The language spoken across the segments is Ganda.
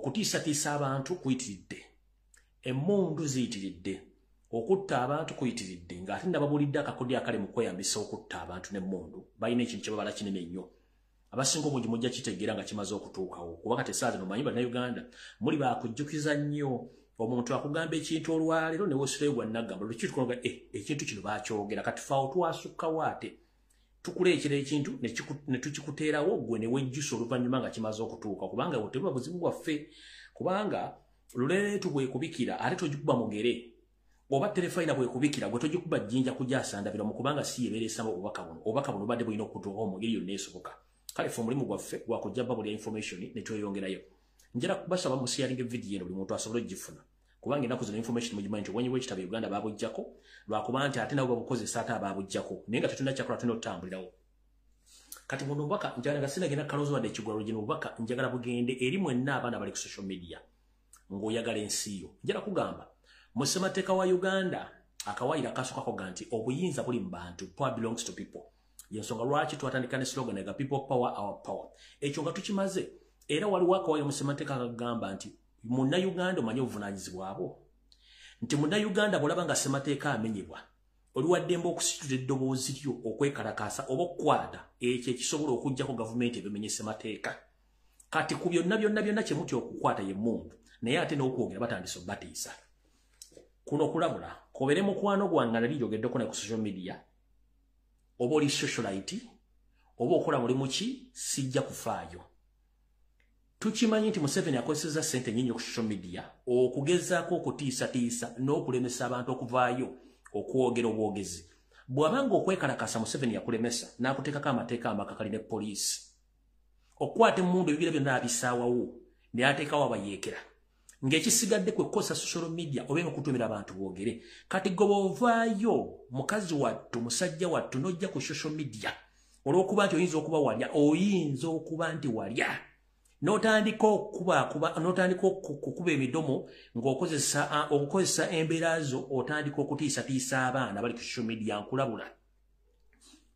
okutiisatiisa abantu kuyitiridde, emmundu ziyitiridde, okutta abantu kuyitiridde, ng'ate nababulidde akakodyo akali mu kweyambisa okutta abantu n'emmundu balina ekintu kye babala kinene nnyo. Abasinga obungi mujja kitegeera nga kimaze okutuukawo, kuba kati essaawa zino manyi bannayuganda muli baakujjukiza nnyo. Omuntu akugamba ekintu olwaleero ne weesulayo gwa naggamba lukitu kunoga ekintu kino baakyogera kati faawo twasukkawo ate tukuleekera ekintu ne tukikuteerawo gwe ne wejjusa oluvannyuma nga kimaze okutuuka, kubanga tebuba buzibu bwaffe, kubanga luleetu bwekubikira ate togikuba mugere oba terefayina bwekubikira gwe togikuba jjinja kujasandabira mu kubanga si yebeeresamu obubaka buno badde bulina okutuuka mu ngeri yonna esoboka. Kale ffe omulimu gwaffe gwakujja babulya information ne tweyongerayo. Njala kubasaba musiyalinga vidiyo eno buli muntu asobole ogifuna, kubanga ennaku zino information mugimanyi nti obwenyi bw'ekitabo Uganda baabuggyako lwakuba nti ate nabo babukozesa ate abaabuggyako, naye nga tetulina kyakola tulina okutambulirawo. Kati buno obubaka njagala nga sinagenda Kaloozo wadde ekigwalo gino obubaka njagala bugende eri mwenna abaana bali ku social media ng'oyagala ensi yo. Njala kugamba mu ssemateeka wa Uganda akawaayiro akasookako ga nti obuyinza buli mu bantu, power belongs to people. Yensonga lwaki twatandika ne slogan ega people power our power. Ekyo nga tukimaze era waliwo akawaayiro mu ssemateeka akagamba nti Munnayuganda omanye obuvunaanyizibwa bwo, nti Munnayuganda bw'olaba nga ssemateeka amenyebwa oli wa ddembe okusitula eddoboozi lyo okwekalakaasa oba okukwata ekyo ekisobola okuggyako gavumenti ebimenye ssemateeka. Kati ku byonna kye mutya okukwata ye mmundu, naye ate n'okwogera batandise obbatiisa. Kuno okulabula kobere mukwano gwange nali njogeddeko naye ku social media, oba oli socialite oba okola mulimu ki sijja kufaayo. Tukimanyi nti Museveni akozesezza ssente nnyingi ku social media okugezaako okutiisatiisa n'okulemesa abantu okuvaayo okwogera obwogezi. Bw'abanga okwekalakasa Museveni yakulemesa n'akuteekako amateeka amakakali ne poliisi, okukwata emmundu ebibira byonna abisaawawo ne ateekawo abayeekera, ng'ekisigadde kwe kukozesa social media oba okutumira abantu boogere. Kati gwe bw'ovaayo mukazi wattu musajja wattu n'ojja ku social media olw'okuba nti oyinza okuba walya, oyinza okuba nti walya, n'otandika okukuba emidomo ng'okozesa embeera zo, otandika okutiisatiisa abaana bali ku social media. Nkulabula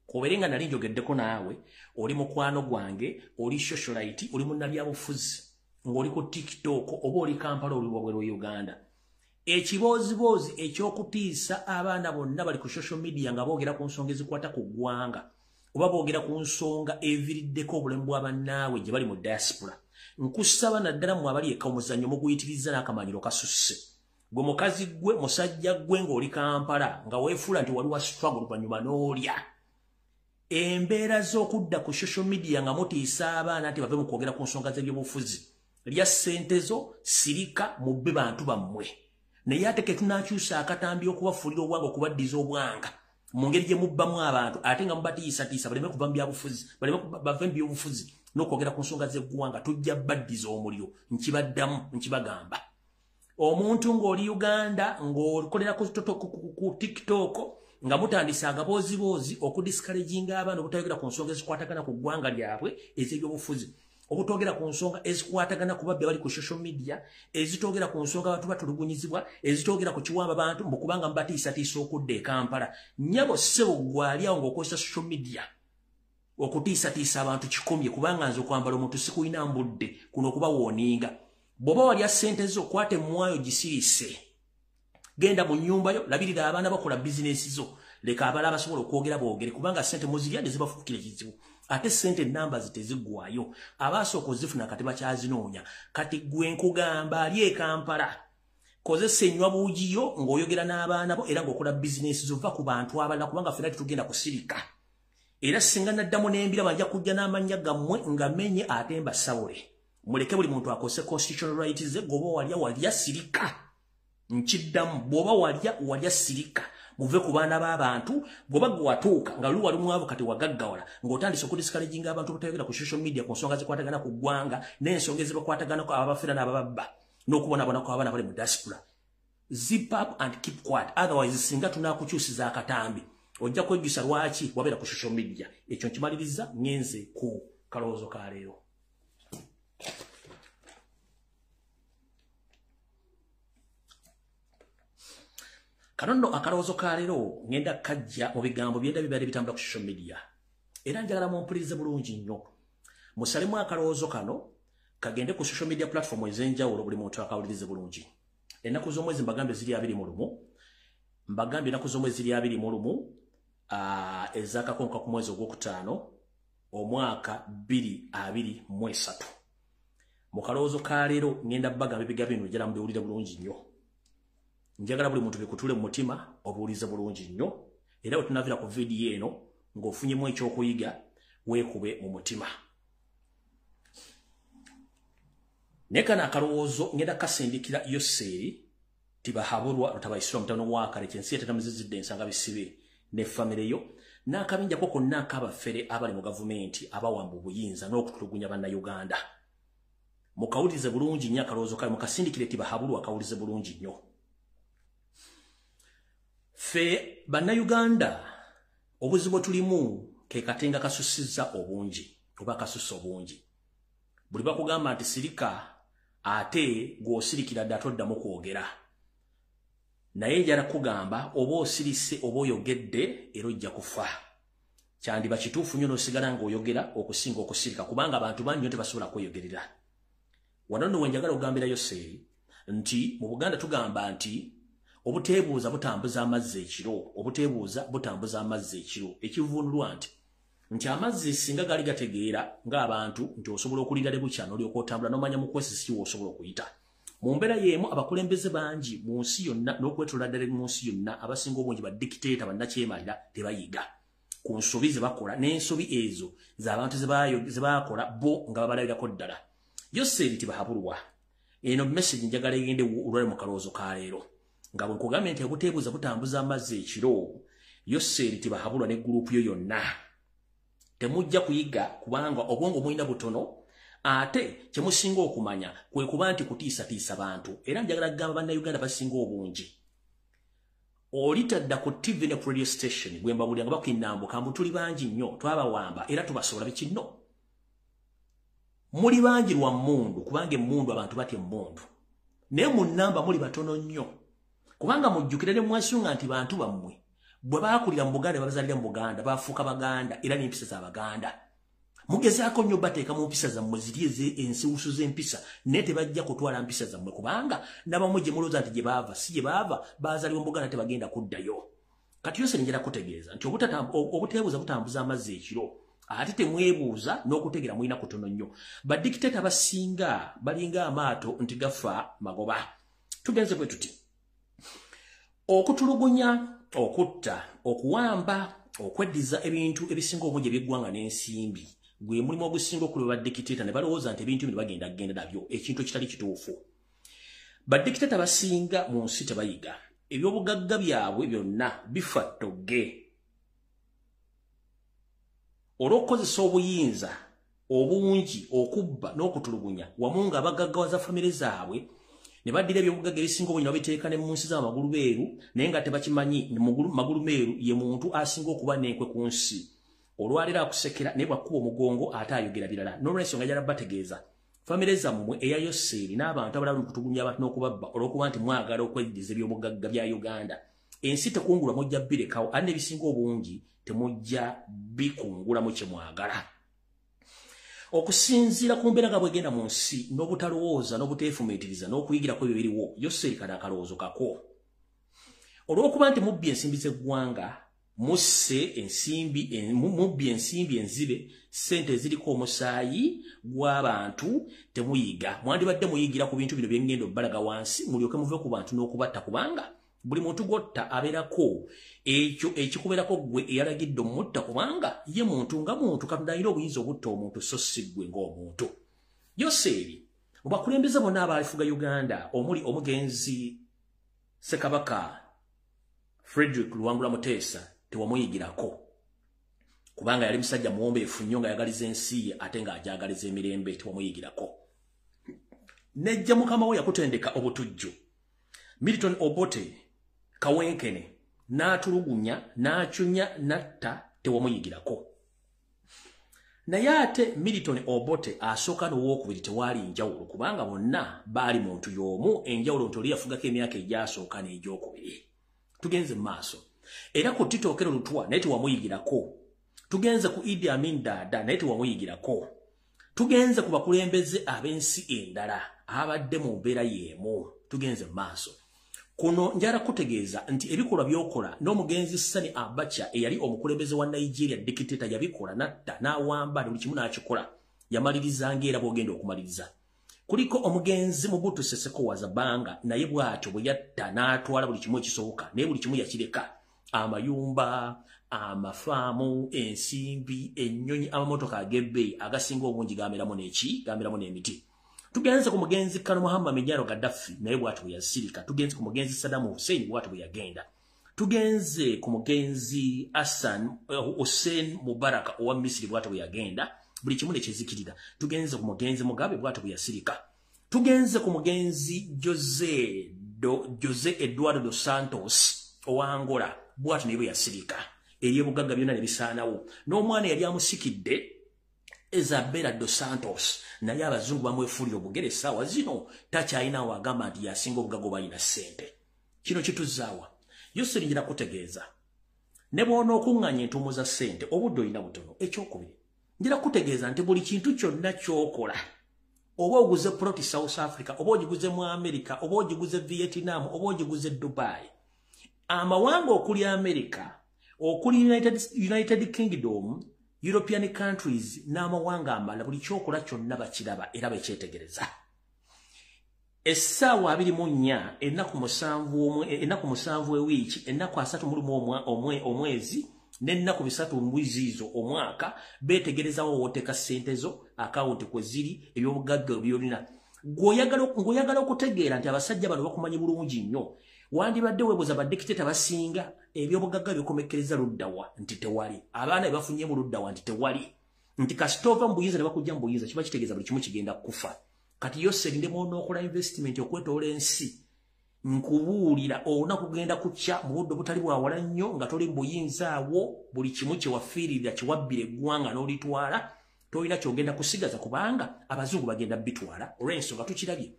kubeere nga nali njogeddeko naawe, oli mukwano gwange, oli socialite, oli munnabyabufuzi, ng'oli ku TikTok oba oli Kampala, oli wabweru wa Uganda. Ekiboozibozi eky'okutiisa abaana bonna bali ku social media nga boogera ku nsonga ezikwata ku ggwanga oba boogera ku nsonga eviriddeko obulamu bwa bannaawe gye bali mu diaspora. Nkusaba naddala mu abali eka omuzannyo muguyitiriza n'akamanyiro kasusse. Gwe mukazi gwe, musajja gwe ng'oli Kampala nga weefuula nti wali wa struggle oluvannyuma n'olya. Embeera z'okudda ku social media nga mutiisa abaana nti bave mu kwogera ku nsonga z'ebyobufuzi, lya ssente zo, sirika mubbe bantu bammwe. Naye ate ke tunaakyusa akatambi okubafuulira obwanga okubaddiza obwanga mu ngeri gye mubbamu abantu ate nga mubatiisatiisa baleme kuva mu byabufuzi, baleme bave mu byobufuzi n'okwogera ku nsonga z'eggwanga. Tujja baddiza omuliro, nkibaddamu nkibagamba. Omuntu ng'oli Uganda ng'okolera ku TikTok nga mutandisa agaboozibozi okudiscouraginga abaana obutayogera ku nsonga ezikwatagana ku ggwanga lyabwe ez'ebyobufuzi, obutogera ku nsonga ezikwatagana ku babbi bali ku social media, ezitogera ku nsonga abantu batulugunyizibwa, ezitogera ku kiwamba abantu mu kubanga mbatiisatiisa okudda e Kampala. Nnyabo ssebo gwali awo ng'okozesa social media okutiisatiisa abantu kikomye, kubanga nze okwambala omuntu sikuyina mbudde kuno okubawooninga. Bw'oba walya ssente zo kwate mwayo gisiriise, genda mu nnyumba yo, labirira abaana bakola bizinesi zo, leka abalala basobola okwogera boogere, kubanga ssente muzirya ne zibafuukira ekizibu. Ate ssente namba ziteziggwayo, abaasooka ozifuna kati bakyazinoonya. Kati gwe nkugamba ali e Kampala, kozesa ennywa buugiyo ng'oyogera n'abaana bo era ng'okola bizinesi zo, va ku bantu abalala, kubanga ffenna tetugenda kusirika. Era singa naddamu n'embira banja kujja n'amannya gammwe nga menye ate mbasawule. Muleke buli muntu akozese constitutional rights ze. Bw'oba walya sirika. Nkiddamu, bw'oba walya sirika. Muve ku baana b'abantu, bw'oba gwe watuuka nga luli wali mwavu kati wagaggawala ng'otandise okudiscouraginga abantu obutayogera ku social media ku nsonga zikwatagana ku ggwanga n'ensonga ezibakwataganako ababafiira n'abababba n'okubonabonako abaana bali mu diaspora. Zip up and keep quiet. Otherwise singa tunaakukyusiza akatambi ojja kwejjusa lwaki wabeera ku social media. Ekyo nkimaliriza, ngenze ku kalowoozo ka leero. Kanono akalowoozo ka leero ngenda kajja mu bigambo byenda bibadde bitambula ku social media. Era njagala mumpulirize bulungi nnyo. Musalemu akalowoozo kano kagende ku social media platform ezenjawulo buli muntu akawulirize bulungi. Ennaku z'omwezi mbagambe ziri 21. Mbagambe ennaku z'omwezi ziri 21 ezakakonka ku mwezi ogwokutaano omwaka 2023. Mu kalowoozo ka leero ngenda bagambe ebiga bino njala mubiwulire bulungi nnyo. Njagala buli muntu bikutule mu mutima obuwulize bulungi nnyo. Era bwe tunavira ku vidiyo eno ng'ofunyemu ekyokuyiga weekube mu mutima. Nekana akalowoozo ngenda kasindikira Yoseeri tibahabulwa lutabayisirwa mutano wakale kyensi yatetamuzizidde ensanga bisibe ne famire yo n'akabinjako konna ak'abafere abali mu gavumenti abawamba obuyinza n'okutulugunya bannayuganda. Mukawulize bulungi nnyo akalowoozo kale mukasindikire tibahabulwa akawulize bulungi nnyo. Fe bannayuganda obuzibu tulimu ke katenga kasusiza obungi oba kasusa obungi. Buli bakugamba nti sirika ate gw'osirikira dda toddamu kwogera. Naye njala kugamba oba osirise oba oyogedde era ojja kufa. Kyandiba kituufu nnyo n'osigala ng'oyogera okusinga okusirika kubanga abantu bangi nnyo tebasobola kweyogerera. Wano nno wenjagala okugambira Yoseeri nti mu Buganda tugamba nti obuteebuuza butambuza amazzi ekiro, obuteebuuza butambuza amazzi ekiro. Ekivunulwa nti amazzi singa gali gategeera ng'abantu nti osobola okulira lebukya n'olyoka otambula n'omanya mu kwesi si osobola okuyita. Mu mbeera y'emu abakulembeze bangi mu nsi yonna n'okwetoloola ddala mu nsi yonna abasinga obungi baddikiteeta bannakyemalira tebayiga ku nsobi ze bakola n'ensobi ezo z'abantu ze bakola bo nga babalabirako ddala. Yoseeri tibahabulwa. Eno message njagala egende olwali mu kalowoozo ka leero. Nga bwe nkugambye nti obuteebuuza butambuza amazzi ekiro, Yoseeri tibahabulwa ne gurupu yo yonna. Temujja kuyiga kubanga obwongo mulina butono ate kyemusinga okumanya kwe kuba nti kutiisatiisa bantu. Era njagala kugamba bannayuganda basinga obungi. Olitadda ku TV ne radio station bwe mbabulira nga bakinambuka mbu tuli bangi nnyo twabawamba era tubasobola bikinno. Muli bangi lwa mmundu kubanga emmundu abantu batya emmundu. Naye mu nnamba muli batono nnyo. Kubanga mujjukira ne mwasunga nti bantu bammwe bwe baakulira mu Buganda babazalira mu Buganda bafuuka Baganda era n'empisa z'Abaganda. Mugezaako nnyo bateeka mu mpisa zammwe ziri ensiwusu z'empisa naye tebajja kutwala mpisa zammwe kubanga n'abamu gye mulowooza nti gye baava si gye baava baazalibwa mu Buganda tebagenda kuddayo. Kati Yoseeri njala kutegeeza nti obuteebuuza butambuza amazzi ekiro ate temwebuuza n'okutegera mulina kutono nnyo. Baddikiteeta basinga balinga amaato nti gafa magoba. Tugenze bwe tuti okutulugunya, okutta, okuwamba, okweddiza ebintu ebisinga obungi eby'eggwanga n'ensimbi gwe mulimu ogusinga okulwa baddikiteeta ne balowooza nti ebintu bino bagenda kugenda nabyo ekintu ekitali kituufu. Baddikiteeta basinga mu nsi tebayiga. Ebyobugagga byabwe byonna bifa ttogge. Olw'okukozesa obuyinza obungi okubba n'okutulugunya wamu nga bagaggawaza famire zaabwe ne baddira ebyobugagga ebisinga obungi babiteeka ne mu nsi z'amagulu beeru naye nga tebakimanyi magulu meeru ye muntu asinga okuba n'enkwe ku nsi. Olwaleero akusekera naye bw'akuba omugongo ate ayogera birala. N'olw'ensonga njala bategeeza famire zammwe eya Yoseeri n'abantu abalala okutulugunya abantu n'okubabba olw'okuba nti mwagala okweddiza ebyobugagga bya Uganda. Ensi tekungula mujja birekawo ate n'ebisinga obungi temujja bikungulamu kye mwagala. Okusinziira ku mbeera nga bwegenda mu nsi n'obutalowooza n'obuteefumiitiriza n'okuyigira ku ebyo biriwo Yoseeri kana akalowoozo kako. Olw'okuba nti mubbye ensimbi z'eggwanga mubbye ensimbi enzibe ssente eziriko omusaayi gw'abantu temuyiga. Mwandibadde muyigira ku bintu bino bye ngenda obbalaga wansi mulyoke muve ku bantu n'okubatta kubanga buli muntu gotta abeerako ekyo ekikubeerako gwe eyalagidde omutta kubanga ye muntu nga muntu Katonda alina obuyinza obutta omuntu so si ggwe ng'omuntu. Yoseeri mu bakulembeze bonna abaalifuga Uganda omuli omugenzi Ssekabaka Frederick Luwangula Muteesa tewamuyigirako kubanga yali musajja muwombeefu nnyo nga yagaliza ensi ye ate ng'agyagaliza emirembe tewamuyigirako. Nejja mukama we yakutendeka obutujju Milton Obote kawenkene n'atulugunya n'acunya natta tewamuyigirako. Naye ate Milton Obote asooka n'owookubiri tewaali njawulo kubanga bonna baali muntu y'omu. Enjawulo nti oli yafugako emyaka egyasooka n'egyokubiri. Tugenze mu maaso. Era ku Titookero Lutwa naye tewamuyigirako. Tugenze ku Idi Amin Dada naye tewamuyigirako. tugenze ku bakulembeze ab'ensi endala abadde mu mbeera y'emu tugenze mu maaso kuno njala kutegeeza nti ebikolwa by'okola n'omugenzi Sani Abacha eyali omukulembeze wa Nigeria dictator yabikola natta n'awamba buli kimu n'akikola yamaliriza ng'era bw'ogenda okumaliriza kuliko omugenzi Mobutu Sese Seko Wazabanga naye bw'atyo bwe yatta n'atwala buli kimu ekisoboka naye buli kimu yakireka amayumba amafaamu ensimbi ennyonyi amamotoka ag'ebbeeyi agasinga obungi gaameramu n'emiti tugenze ku mugenzi Kano Muhammad Minyaro Gaddafi naye bw'atyo bwe yasirika tugenze ku mugenzi Saddam Hussein bw'atyo bwe yagenda tugenze ku mugenzi Hussein Mubarak owa Misiri bw'atyo bwe yagenda buli kimu nekizikirira tugenze ku mugenzi Mugabe bw'atyo bwe yasirika tugenze ku mugenzi Jose Eduardo dos Santos owa Angola bw'atyo ne bwe yasirika eby'obugagga byonna ne bisaanawo n'omwana yali amusikidde Isabella dos Santos naye abazungu bamwefuulira obugere essaawa zino takyalinawo agamba nti yasinga obugagga balina ssente kino kituzaawa Yoseri njira kutegeeza ne bw'ona okuŋŋanya entuumu za ssente obudde olina butono ekyokubiri njira kutegeeza nti buli kintu kyonna ky'okola oba oguze ploti South Africa oba ogiguze mu America oba ogiguze Vietnam oba ogiguze Dubai amawanga okuli America okuli United Kingdom European countries n'amawanga amala buli kyokola kyonna bakiraba era bakyetegereza essaawa 24 ennaku 7 ewiiki ennaku 3 omwezi n'ennaku 3 mwizizo omwaka beetegerezawo wooteka ssente zo akawunti kwe ziri eby'obugagga byolina ng'oyagala okutegeera nti abasajja bano bakumanyi bulungi nnyo wandibadde weebuuza badikiteta basinga eby'obugagga bikomekkereza luddawa nti tewali abaana be bafunye mu luddawa nti tewali nti kasitova mu buyinza ne bakujja mu buyinza kiba kitegeeza buli kimu kigenda kufa kati Yoseri ndemu n'okola investment okwetoola ensi nkubuulira olina kugenda kukya mu budde butali bwawala nnyo nga toli mu buyinza awo buli kimu kye wafiirira kye wabbira eggwanga n'olitwala tolina kyogenda kusigaza kubanga abazungu bagenda bitwala olw'ensonga tukirabye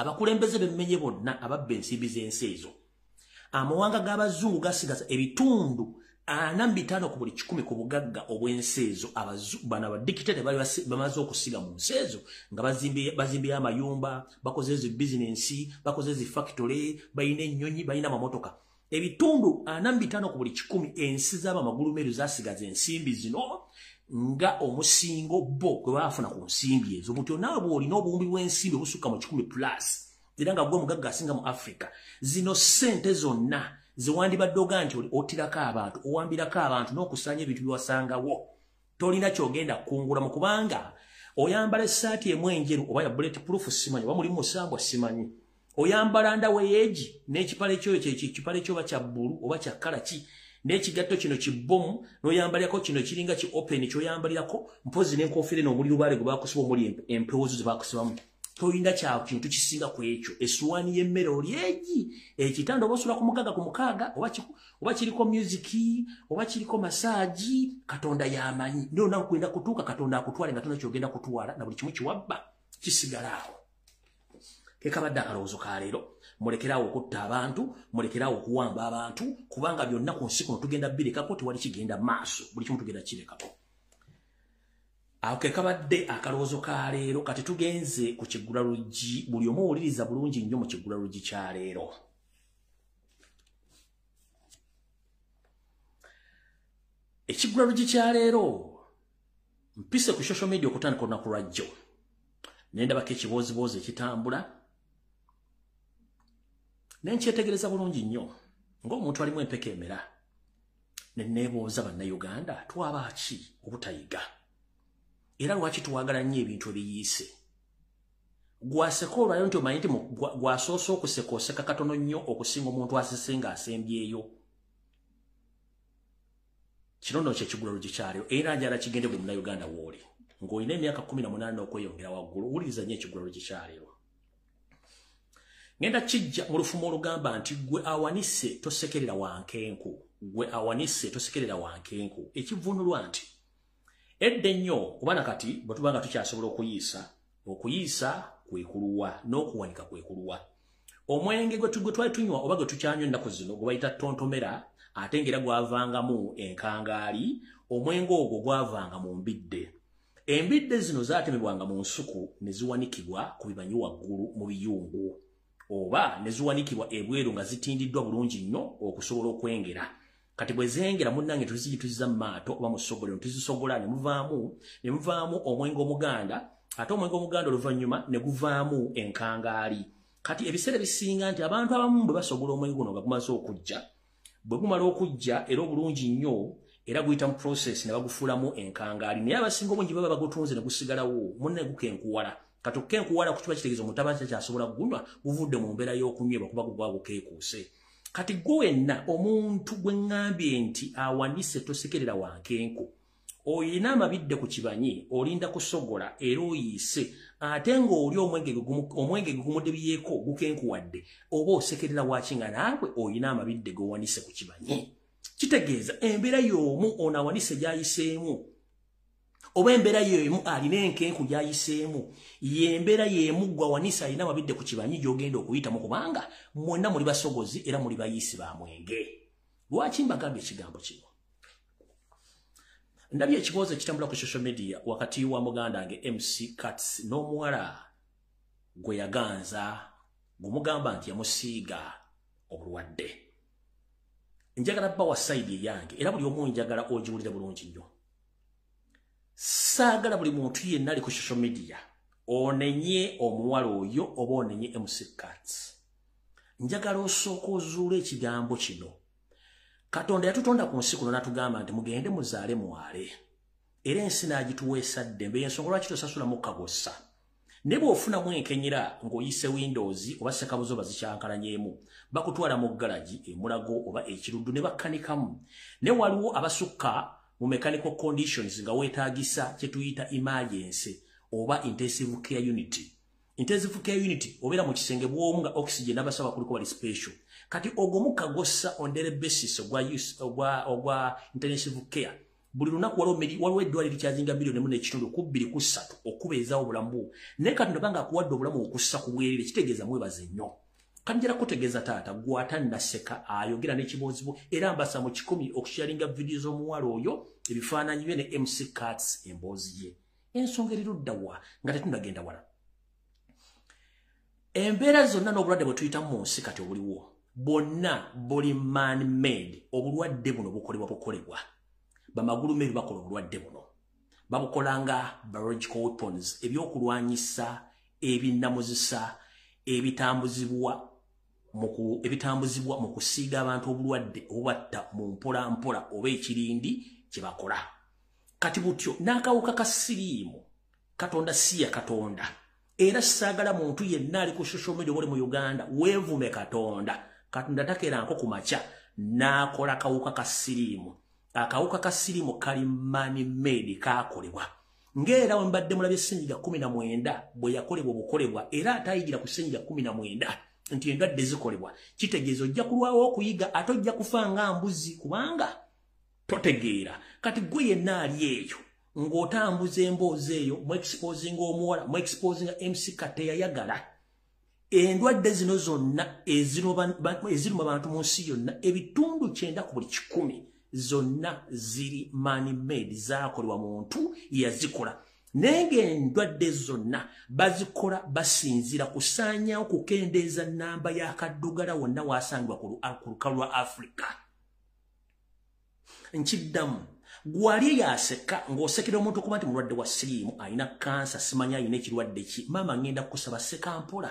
abakulembeze bemmenye bonna ababba ensimbi z'ensi ezo amawanga g'abazungu gasigaza ebitundu 45 ku buli 10 ku bugagga obw'ensi ezo bano abadikitete bali bamaze okusiga mu nsi ezo nga bazimbye amayumba bakoze ezi bizinensi bakoze ezi factory balina ennyonyi balina amamotoka ebitundu 45 ku buli 10 ensi z'abamagulumeeru zasigaza ensimbi zino nga omusingo bo gwe baafuna ku nsimbi ezo omuntu naawe bw'olina obuwumbi bw'ensimbi obusukka mu 10 plus era nga gwe mugagga asinga mu Africa zino ssente zonna ziwandibadde oga nti otirako abantu owambirako abantu n'okusanya ebintu byewasangawo tolina kyogenda kungula mu kubanga oyambala essaati emu enjeru oba ya bullet proof simanyi oba mulimu musambwa simanyi oyambala ndaweyeegi n'ekipale kyo oba kya bbulu oba kya kala ki n'ekigatto kino kibbomu n'oyambalirako kino kiringa ki open ky'oyambalirako mpozi n'enkofiira n'omuli lubaale gwe baakusiba omuli empewozo ze baakusibamu tolina kya kintu kisinga ku ekyo essuwaani y'emmere olyegi ekitanda oba osula ku mugagga ku mukaaga oba kiriko musiki oba kiriko masaaji katonda y'amanyi nona kwenda kutuuka katonda akutwale nga tona kyogenda kutwala na buli kimu kiwabba kisigalawo kekabadde akalowoozo ka leero mulekerawo okutta abantu mulekerawo okuwamba abantu kubanga byonna ku nsi kuno tugenda birekako tewali kigenda maaso buli kimu tugenda kirekako awo kekabadde akalowoozo ka leero kati tugenze ku Kigula Lujji buli omu owuliriza bulungi nnyo mu Kigula Lujji kya leero Ekigula Lujji kya leero mpise ku social media okutandika olunaku lwajjo nendabako ekibooziboozi ekitambula nenkyetegereza bulungi nnyo ng'omuntu alimu empeka emera neneebooza bannayuganda twaba ki obutayiga era lwaki tuwagala nnyo ebintu ebiyiise gwaseka olwayo nti omanyi nti gwasoose okuseka oseka katono nnyo okusinga omuntu asese ng'asembyeyo kino nno kyekigula Lujji kyalyo era njala kigende buli munnayuganda w'oli ng'olina emyaka 18 okweyongera waggulu wuliriza nnyo ekigula Lujji kyalyo ngenda kijja mu lufumo olugamba nti gwe awanise tosekerera wankenku gwe awanise tosekerera wankenku ekivunulwa nti edde nnyo kubana kati bwe tubanga tukyasobola okuyiisa kwekuluwa n'okuwanika kwekuluwa omwenge gwe twali tunywa oba gwe tukyanywa ennaku zino gwe bayita tontomera ate ngera gwavangamu enkangaali omwenge ogwo gwavanga mu mbidde Embidde zino zaatemebwanga mu nsuku ne ziwanikibwa ku bibanyi waggulu mu biyungu oba ne ziwanikibwa ebweru nga zitindiddwa bulungi nnyo okusobola okwengera. Kati bwe zengera munnange tuziyituziza mu maato oba mu ssogole ne tuzisogola ne muvaamu omwenge omuganda, ate omwenge omuganda oluvannyuma ne guvaamu enkangaali. Kati ebiseera bisinga nti abantu abamu bwe basogola omwenge guno nga gumaze okujja, bwe gumala okujja era obulungi nnyo era guyita mu process ne bagufuulamu enkangaali, naye abasinga obungi baba bagutunze ne gusigalawo munne gukenkuwala. Kati okukenkuwala kukiba kitegeeza omutabasi kyasobola kugunywa guvudde mu mbeera y'okunywebwa kuba gugwago keekuuse. Kati gwe wenna omuntu gwe ŋŋambye nti awanise tosekerera wankenku, oyina amabidde ku kibanyi olinda kusogola era oyiise, ate ng'oli omwenge gugumudebyeko gukenkuwadde oba osekerera waki nga naawe oyina amabidde g'owanise ku kibanyi. Kitegeeza embeera y'omu ono awanise gy'ayiseemu oba embeera y'emu alina enkenku gy'ayiseemu y'embeera y'emu gwe awanise alina amabidde ku kibanyi gy'ogenda okuyitamu kubanga mwonna muli basogozi era muli bayiisi ba mwenge. Lwaki mbagambye ekigambo kino? Ndabye ekiboozi ekitambula ku social media wakati wa muganda wange MC Cuts n'omuwala gwe yaganza gumugamba nti yamusiiga obulwadde. Njagala bba wa side yange era buli omu njagala ogiwulire bulungi nnyo. Saagala buli muntu yenna ali ku social media onenye omuwala oyo oba onenye MC Cuts. Njagala osooka ozuula ekigambo kino. Katonda yatutonda ku nsi kuno n'atugamba nti mugende muzaale mwale. Era ensi n'agituweesa ddembe y'ensonga lwaki tosasulamu kagossa. Ne bw'ofunamu enkenyera ng'oyise Windows oba sekabuzo bazikyankalanyemu, bakutwala mu garagi emulago oba ekiruddu ne bakkanikamu. Ne waliwo abasukka mu mechanical conditions nga weetaagisa kye tuyita emergency oba intensive care unit. Intensive care unit obeera mu kisenge bw'omu nga oxygen abasaba kuliko bali special. Kati ogomu kagossa on daily basis ogwa intensive care. Buli lunaku waliwo eddwaliro likyazinga bilioni mu n'ekitundu ku 2 ku 3 okubeezaawo obulamu. Naye Katonda banga akuwadde obulamu okussa ku bwerere kitegeeza mwebaze nnyo. Kanjira kutegeeza taata gwata naseka ayogera n'ekibozibu era mbasa mu 10 okusharinga videos z'omuwala oyo ebifaananyi bye ne MC Cuts emboozi ye. Ensonga erirudda wa nga tetundagenda wala. Embeera zonna n'obulwadde bwe tuyitamu mu nsi kati obuliwo bonna buli man made. Obulwadde buno bukolebwa bamagulu mebi bakola obulwadde buno babukolanga biological weapons ebyokulwanyisa ebinamuzisa ebitambuzibwa mu kusiiga abantu obulwadde obubatta mu mpola oba ekirindi kye bakola. Kati butyo n'akawuka ka siriimu Katonda si ya Katonda era saagala muntu yenna ali ku social media wali mu Uganda weevume Katonda. Katonda takeranko ku makya n'akola akawuka ka siriimu. Akawuka ka siriimu kali man made kaakolebwa. Ng'era we mbadde mulabye Ssenyiga 19 bwe yakolebwa obukolebwa era atayigira ku Ssenyiga 19 nti endwadde zikolebwa. Kitegeeza ojja kulwawo okuyiga ate ojja kufa nga mbuzi kubanga totegeera. Kati gwe yenna ali eyo ng'otambuza emboozi eyo mu exposing omuwala mu exposing MC Kate yayagala. Endwadde zino zonna eziruma abantu mu nsi yonna ebitundu 9 ku buli 10 zonna ziri man made zaakolebwa muntu yazikola. Nenge endwadde zonna bazikola basinzira kusaanyawo kukendeeza nnamba ya kaddugala wonna wasangibwa ku lukalu lwa Africa. Nkiddamu gwali yaseka ng'osekera omuntu kuba nti mulwadde wa siriimu alina kansa simanya alina ekirwadde ki maama ngenda kusaba seka mpola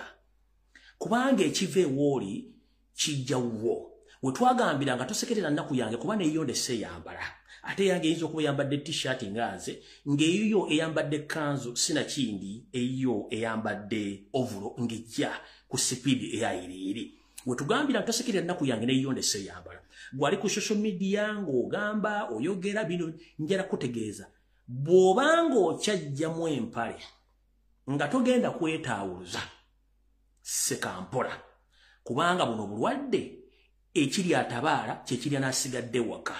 kubanga ekiva ewooli kijja wuwo. We twagambira nga tosekerera nnaku yange kuba neyo ndese yambala ate yange eyinza okuba eyambadde t-shirt ngaze ng'eyiyo eyambadde kanzu sina kindi eyo eyambadde ovulo ngejja ku speed eyayiriiri. We tugambira tosekerera nnaku yange neyo ndese yambala gwali ku social media ng'ogamba oyogera bino njala kutegeeza bw'obanga okyajjamu empale nga togenda kwetaawuluza sekampola kubanga buno bulwadde ekiri atabaala kyekiri anasigadde waka.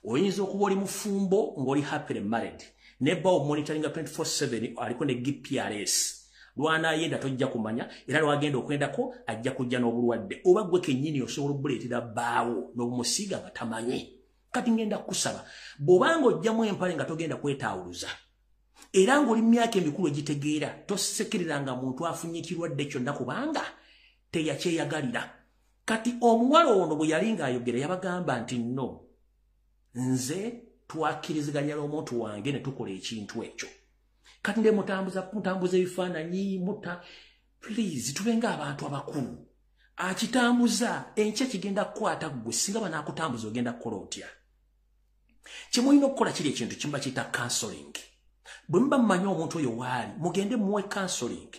Oyinza okuba oli mufumbo ng'oli happily married nebba omonitoringa 24/7 aliko ne GPRS lwanaayenda tojja kumanya era lwagenda okwendako ajja kujja n'obulwadde oba gwe kennyini osobola okubuleetera bbaawo n'obumusiiga nga tamanyi. Kati ngenda kusaba bw'obanga ojjamu empale nga togenda kwetaawuluza era ng'oli myaka emikulu egitegeera tosekereranga muntu afunye ekirwadde kyonna kubanga teyakyeyagalira. Kati omuwala ono bwe yali ng'ayogera yabagamba nti no, nze twakkiriziganya n'omuntu wange ne tukola ekintu ekyo. Kati nde mutambuza ebifaananyi please tubenga abantu abakulu. Akitambuza enkya kigenda kukwata ggwe singa banaakutambuza ogenda kukola otya. Kyemulina okukola kiri ekintu kimuba kiyita counseling. Bwe muba mumanyi omuntu oyo waali mugende muwe counseling.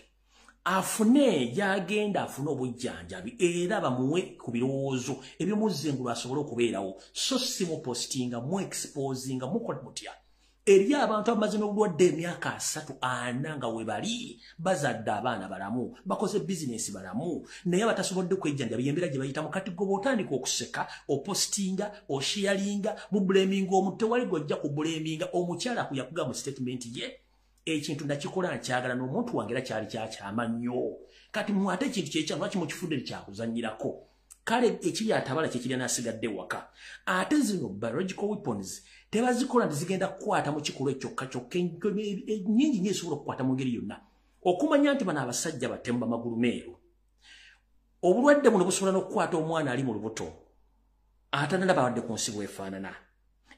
Afune yagenda afune obujjanjabi era bamuwe ku birowoozo ebyomuzengulu asobole okubeerawo. So si mupostinga mu exposinga mukola mutya. Eri abantu abamaze n'obulwadde emyaka 3 4 nga we bali bazadde abaana balamu bakoze bizinesi balamu naye batasobodde kwejjanja byembeera gye bayitamu. Kati gwe bw'otandika okuseka opostinga osharinga mu blaminga omuntu tewali gojja ku blaminga omukyala kuyakuga mu statement ye ekintu nakikola nkyagala n'omuntu wange era kyali kyakyama nnyo. Kati mwate ekintu kyekya lwaki mukifudde kyakuzanyirako. Kale ekiri atabala kyekiri n'asigadde waka. Ate zino biological weapons tebazikola zigenda kukwata mu kikulu ekyokka kyokka nnyingi nnyo esobola okukwata mu ngeri yonna. Okumanya nti bano abasajja batemu bamagulu meeru. Obulwadde buno busobola n'okukwata omwana ali mu lubuto atanalaba wadde ku nsi bwefaanana.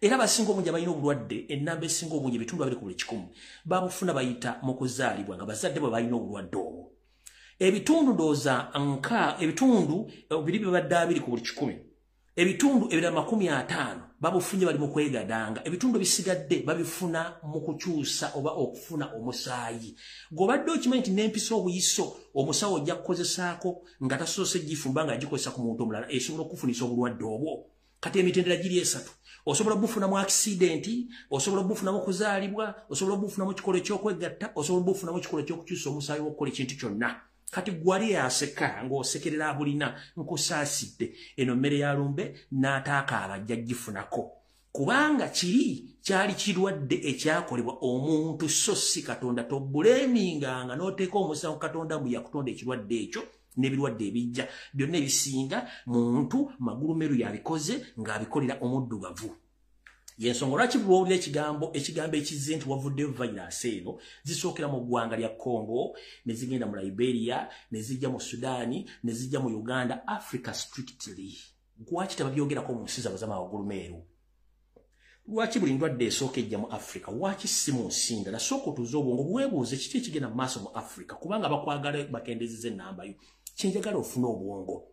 Era basinga obungi abalina obulwadde ennamba esinga obungi ebitundu 2 babufuna bayita mu kuzaalibwa nga bazadde bwe balina obulwadde obwo. Ebitundu ndowooza ebitundu 2 ku buli 100. Ebitundu 50 babufunye bali mu kwegadanga. Ebitundu bisigadde babifuna mu kukyusa oba okufuna omusaayi. Gobadde okimanyi nti n'empisa obuyiso omusawo ojja kukozesaako nga tasoose gifumba nga agikozesa ku muntu omulala esobola okufunisa obulwadde obwo. Kati emitendera giri 3. Osobola bufuna mu accident, osobola bufuna mu kuzaalibwa, osobola bufuna mu kikolo ky'okwegatta, osobola bufuna mu kikolo ky'okukyusa omusaayi w'okukola ekintu kyonna. Kati gwali yaseka ng'osekerera abulina nkusaasidde eno mmere ya lumbe n'ataaka abajja gifunako. Kubanga kyali kirwadde ekyakolebwa omuntu so si Katonda. Tobuleminganga n'oteeka omusango Katonda mu yakutonda ekirwadde ekyo n'ebirwadde ebijja byonna ebisinga muntu magulu meru yabikoze ng'abikolera omuddugavu. Yensonga lwaki bw'owulira ekigambo ekizze nti wavuddeyo virus eno zisookera mu ggwanga lya Congo ne zigenda mu Liberia ne zijja mu Sudaani ne zijja mu Uganda Africa strictly. Lwaki tebabyogerako mu nsi zabo z'amagulu meeru? Lwaki buli ndwadde esooka ejja mu Africa? Lwaki si mu nsi ndala? Sooka otuuze obwongo bwebuuze kiki ekigenda mu maaso mu Africa kubanga bakwagala bakendezeza ennamba yo. Kyenjagala ofune obwongo.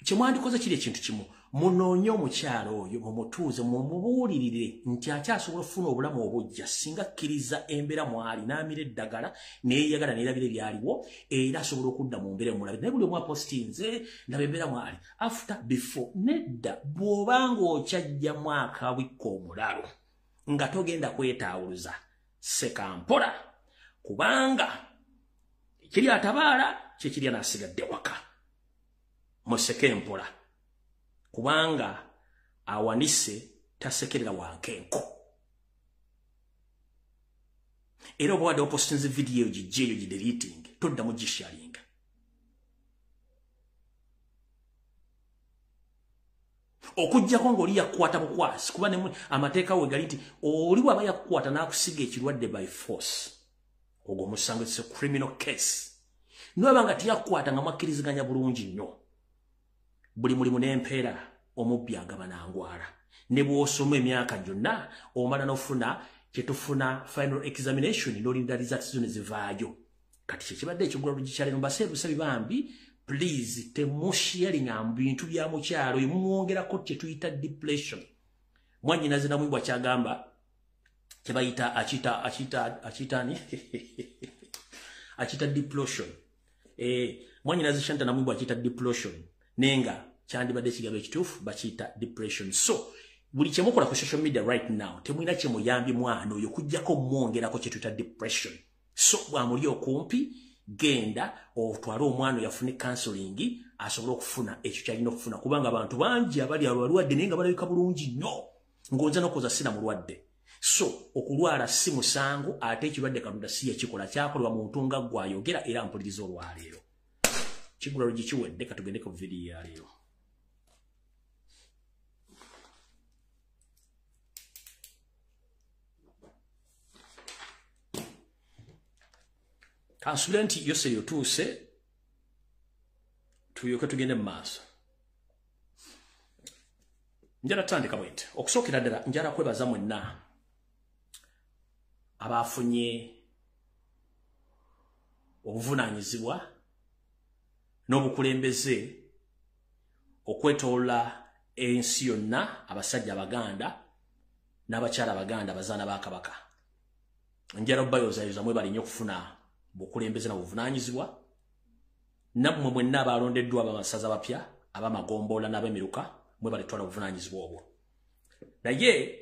Kyemwandikoze kiri ekintu kimu. Munoonye omukyalo oyo mumutuuze mumubuulirire nti akyasobola okufuna obulamu obujja singa akkiriza embeera mwali n'amira eddagala neeyagala neerabira ebyaliwo era asobola okudda mu mbeera omulabi. Naye buli omu apostinze ndaba embeera mwali after before nedda. Bw'obanga okyajja mwaka wikka omulalo nga togenda kwetaawuluza seka mpola kubanga ekiri atabaala kyekiri anaasigadde waka. Museke mpola kubanga awanise tasekerera wankenko. Era oba wadde opostinze video gijjeeyo gideleting toddamu gisharinga. Okujjako ng'oli yakukwata bukwasi kuba ne amateeka we gali nti oli waba yakukwata n'akusiga ekirwadde by force ogwo musango it's a criminal case. Nwaba nga tiyakukwata nga mwakkiriziganya bulungi nnyo. Buli mulimu n'empeera omubbi agabana angwala. Ne bw'osoma emyaka gyonna omala n'ofuna kyetufuna final examination n'olinda results zino zivaayo. Kati kyekibadde ekigula lugikyaleno mbaseebuusa bambi please temusharinga mu bintu bya mukyalo mumwongerako kyetuyita depression. Mwannyinaze namwibwa kyagamba kyebayita akita depression. Mwannyinaze Shanta namwibwa akita depression. Nenga kyandibadde ekigambo ekituufu bakiyita depression. So buli kyemukola ku social media right now temulina kyemuyambi mwana oyo kujjako mwongerako kyetuyita depression. So bwamuli okumpi genda otwale omwana yafune counseling asobole okufuna ekyo kyalina okufuna kubanga abantu bangi abali abalwadde naye nga balabika bulungi nnyo ng'onza n'okoza sina mulwadde. So okulwala si musango ate ekirwadde Katonda si yakikola kyakolebwa muntu nga gwayogera era mpuliriza olwaleero. Kigula LUJJI kiwedde katugende ku video ya leero. Kansulenti yose yotuse tuyoke tugende maaso. Njala tandika bwente. Okusokera ddala njala kwebaza mwenna abafunye obuvunaanyizibwa n'obukulembeze okwetoola ensi yonna abasajja Abaganda n'abakyala Abaganda bazaana ba Kabaka. Njala obbayozayoza mwe bali nnyo okufuna bukulembeze na buvunaanyizibwa. Nammwe mwenna abalondeddwa abamasaza bapya abamagomboola n'ab'emiruka mwe balitwala obuvunaanyizibwa obwo. Naye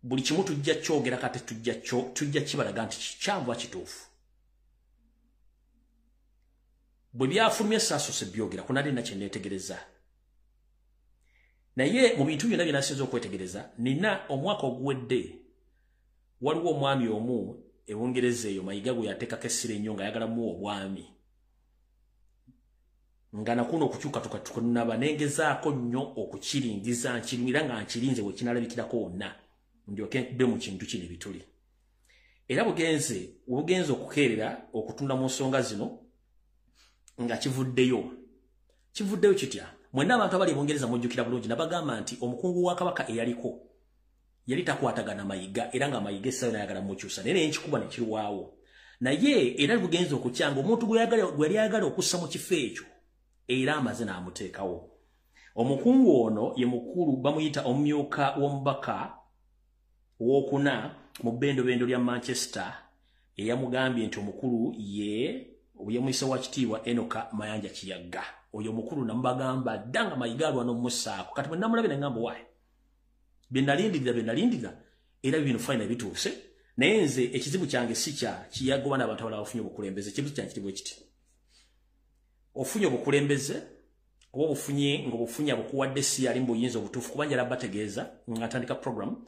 buli kimu tujja kyogera kate tujja kibalaga nti kikyanva kituufu. Bwe byafulumye saasose byogera kunali nakye neetegereza. Naye mu bintu byonna bye nasinza okwetegereza, nina omwaka oguwedde waliwo omwami omu Ebungereza eyo mayiga gwe yateekako essira ennyo ng'ayagalamu obwami. Nga nakuno okukyuka tukanaba nengezaako nnyo okukiringiza nkirumira nga nkirinze bwe kinalabikirako wonna ndyoke nkube mu kintu kino ebituli. Era bugenze okukeerera okutunda mu nsonga zino nga kivuddeyo kitya. Mwenna abantu abali Ebungereza mujjukira bulungi nabagamba nti omukungu wa Kabaka eyaliko yali takwatagana mayiga era nga mayiga essaayo n'ayagala mukyusa naye n'ekikuba ne kirwawo. Naye era bugenze okukyanga omuntu gwe yali ayagala okussa mu kifo ekyo era amaze n'amuteekawo. Omukungu ono ye mukulu bamuyita omumyuka w'omubaka w'okuna mu bbendobendo lya Manchester eyamugambye nti omukulu yamuyisa wa kitiibwa NAMAYANJA Kiyagga. Oyo mukulu namubagamba dda nga mayiga alwana omumussaako kati bwe namulabe ne ngamba waayi bye nalindirira era bino fayina bituuse naye nze ekizibu kyange si kya Kiyagga oba n'abantu abalala bafunye obukulembeze. Ekizibu kyange kiri bwe kiti. Ofunye obukulembeze oba obufunye abukuwadde si ali mu buyinza obutuufu kuba njala bategeeza nga atandika program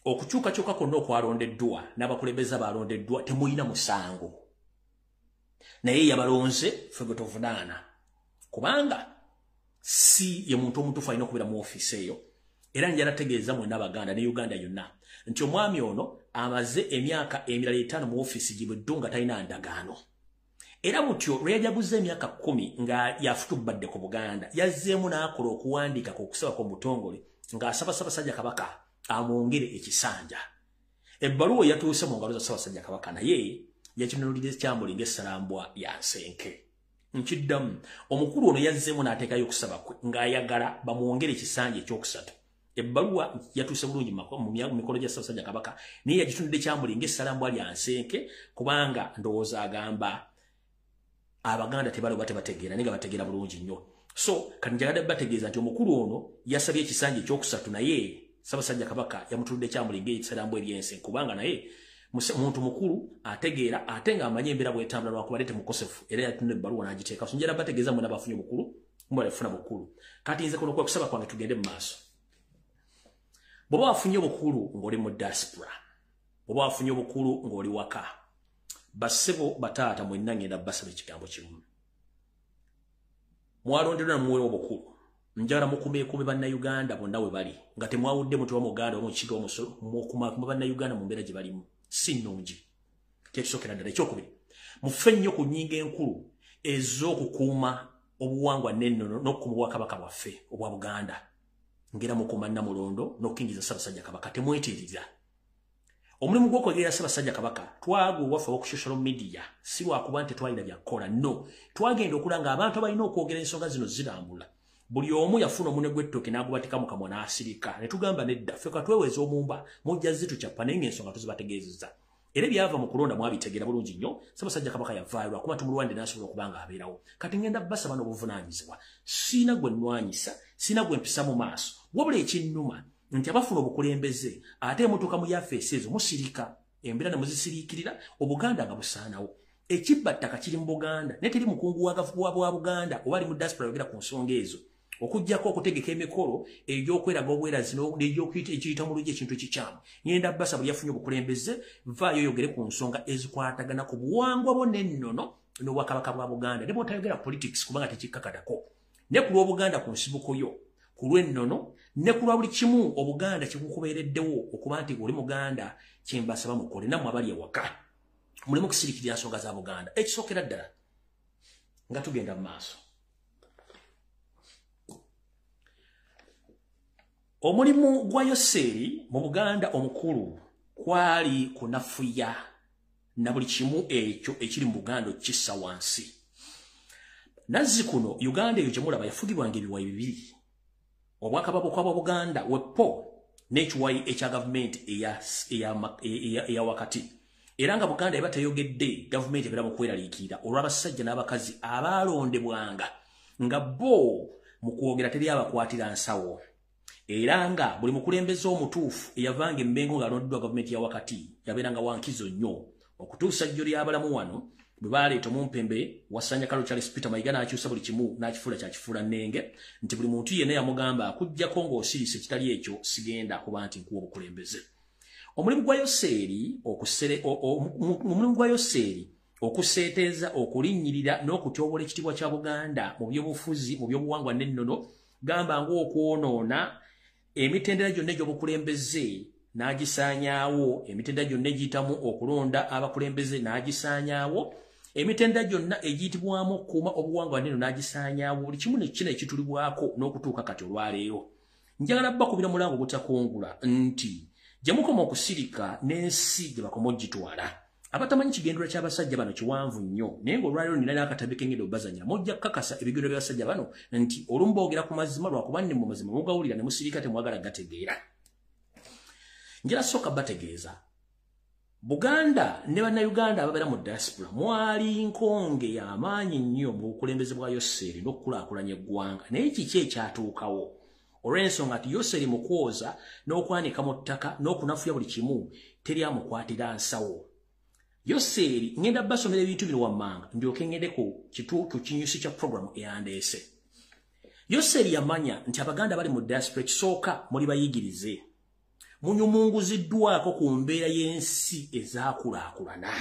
okukyukakyuka kwonna okwalondeddwa n'abakulembeze abalondeddwa temulina musango. Naye yabalonze ffe gwe tovunaana kubanga si ye muntu omutuufu alina okubeera mu ofiisi eyo. Era njala tegeeza mwenna Abaganda ne Uganda yonna nti omwami ono amaze emyaka emirala 5 mu ofiisi gibweddu nga talina ndagaano. Era mutyo lwe yajaguza emyaka 10 nga yafutubadde ku Buganda yazzeemu n'akola okuwandiika okusaba kw'omutongole ng'asaba Ssaabasajja Kabaka amwongere ekisanja. Ebbaluwa yatuuse mu ngalo za Ssaabasajja Kabaka naye yakinunulira ekyambuli ng'essalambwa ya nsenke. Nkiddamu omukulu ono yazzeemu n'ateekayo okusaba kwe ng'ayagala bamwongere ekisanja ekyokusatu. Ebbaluwa yatuuse bulungi mu mikono gya Ssaabasajja Kabaka naye yagitunudde ekyambuli ng'essalambwa lya nsenke kubanga ndowooza agamba Abaganda tebali oba tebategeera naye nga bategeera bulungi nnyo. So kati njagala bategeeza nti omukulu ono yasabye ekisanja ekyokusatu naye Ssaabasajja Kabaka yamutunudde ekyambuli ng'essalambwa ery'ensenke kubanga naye muntu mukulu ategeera ate nga amanye embeera bw'etambula lwakuba ate mukosefu era yatunudde ebbaluwa n'agiteeka. So njagala bategeeza mwena bafunye obukulu mubafuna bukulu. Kati nze kuno kwekusaba kwange tugende mu maaso. Bw'oba wafunye obukulu ng'oli mu diaspora, bw'oba wafunye obukulu ng'oli waka, bassebo bataata mwenna ngenda basaba ekigambo kimu. Mwalonderwa muweewo obukulu. Njagala mukumeekume bannayuganda bonna we bali nga temwawudde muti wa Muganda oba Mukiga omusolo mukumaakuma bannayuganda mu mbeera gye balimu si nnungi. Kyekisookera ddala. Ekyokubiri, muffe nnyo ku nnyingo enkulu ez'okukuuma obuwangwa n'ennono n'okukuuma Obwakabaka bwaffe obwa Buganda ngera mukuuma Namulondo n'okukingiza Ssaabasajja Kabaka. Temweteereza. Omulimu gw'okwegerera Ssaabasajja Kabaka twagwa ewaffe ku social media si lwakuba nti twalina byakukola. No, twagenda okulanga abantu abalina okwogera ensonga zino zirambula. Buli omu yafuna omune gw'ettooke n'agubatika mu kamwa n'asirika. Ne tugamba nedda ffe katweweza omumba mujja zitukyappa naye ng'ensonga tuzibategeezezza. Era byava mu kulonda mwabitegeera bulungi nnyo. Ssaabasajja Kabaka yavaayo lwakuba tumulwande n'asobola okuba nga abeerawo. Kati ngenda basaba n'obuvunaanyizibwa. Siina gwe nnwanyisa, siina gwe mpisa mu maaso. Wabula ekinnuma nti abafuna obukulembeze ate emotoka mu yafeesi ezo musirika embeera ne muzisiriikirira Obuganda nga busaanawo. Ekibbattaka kiri mu Buganda naye teri mukungu wa Buganda oba ali mu diaspora yogera ku nsonga ezo. Okujjako okutegeka emikolo egy'okweraga obwerazi n'egy'okiyita mu lujja ekintu ekikyamu. Ngenda basaba yafunye obukulembeze vaayo oyogere ku nsonga ezikwatagana ku buwangwa bwo n'ennono n'Obwakabaka bwa Buganda ne bw'otayogera politics kubanga tekikkakatako. Ne ku lw'Obuganda ku nsibuko yo kulwennono ne kulwa buli kimu obuganda kikukubeereddewo okuba nti oli muganda kyembasaba mukole nammwe abali ewaka mulimu kusirikirira nsonga za Buganda ekisookera ddala nga tugenda mu maaso omulimu gwa Yoseri mu Buganda omukulu kwali kunafuya na buli kimu ekyo ekiri mu Buganda okissa wansi nazzikuno Uganda eyo gyemulaba yafugibwanga ebiwayi bibiri obwakabaka bwa Buganda wepo n'ekiwayi ekya gavumenti eya wakati era nga Buganda eba teyogedde gavumenti ebeera mu kweraliikirira olw'abasajja n'abakazi abaalondebwanga nga bo mu kwogera teri abakwatira nsawo era nga buli mukulembeze omutuufu eyavanga emmengo ng'alondeddwa gavumenti ya wakati yabeeranga wankizo nnyo okutuusa jjo ly'abalamu wano bwe baaleeta omumpembe wasanya kalo Charles Peter Mayiga n'akyusa buli kimu n'akifuula kyakifuula nnenge nti buli muntu yenna yamugamba akuggyako ng'osirise kitali ekyo sigenda kuba nti nkuwa obukulembeze omulimu gwa Yoseri okuseeteeza okulinnyirira n'okutyobola ekitiibwa kya Buganda mu byobufuzi mu byobuwangwa n'ennono gamba ng'okwonoona emitendera gyonna egy'obukulembeze n'agisaanyaawo emitendera gyonna egiyitamu okulonda abakulembeze n'agisaanyaawo emitendera gyonna egiyitibwamu okukuuma obuwangwa n'ennono n'agisaanyaawo buli kimu nekina ekitulibwako n'okutuuka kati olwaleero njagala bakubira mulango ogutakungula nti gye mukoma okusirika n'ensi gye bakoma ogitwala abatamanyi kigendera ky'abasajja bano kiwanvu nnyo naye ng'olwaleero nina n'akatabi k'engendo bazanya mujja kukakasa ebigendo by'abasajja bano nti olumu boogera ku mazima lwakuba ne mu mazima mugawulira ne musirika temwagala gategeera njala sooka bategeeza Buganda ne bannayuganda ababeera mu diaspora mwali nkonge y'amaanyi nnyo mu bukulembeze bwa Yoseri n'okukulaakulanya eggwanga naye kiki ekyatuukawo olw'ensonga nti Yoseri mu kwoza n'okwanika mu ttaka n'okunafuya buli kimu teri amukwatira nsawo Yoseri ngenda basomera ebintu bino wammanga ndyoke ngende ku kinyusi kya programu eyandeese Yoseri yamanya nti abaganda bali mu diaspora ekisooka muli bayigirize munyumunguziddwako ku mbeera y'ensi ezaakulaakulana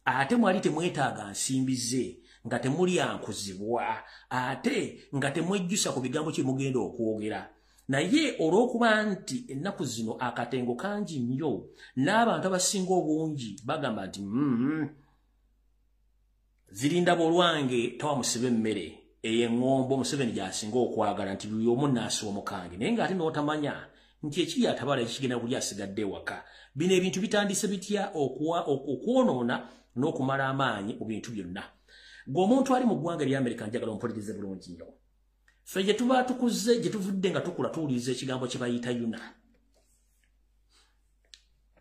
ate mwali temwetaaga nsimbi ze nga temuli ankuzibwa ate nga temwejjusa ku bigambo kye mugenda okwogera naye olw'okuba nti ennaku zino akatengo kangi nnyo n'abantu abasinga obungi bagamba nti zirinda bolwange tawamusiba emmere ey'eŋŋombo Museveni gy'asinga okwagala nti buli omu nnaasiwa omukange naye ng'ate n'otamanya nti ekiri atabala ekigenda kuli asigadde ewaka bino ebintu bitandise bitya okwonoona n'okumala amaanyi mu bintu byonna gwe omuntu ali mu ggwanga ery'Amerika njagala ompulirize bulungi nnyo ffe gye tuba tukuze gye tuvudde nga tukula tuwuliriza ekigambo kye bayita yuna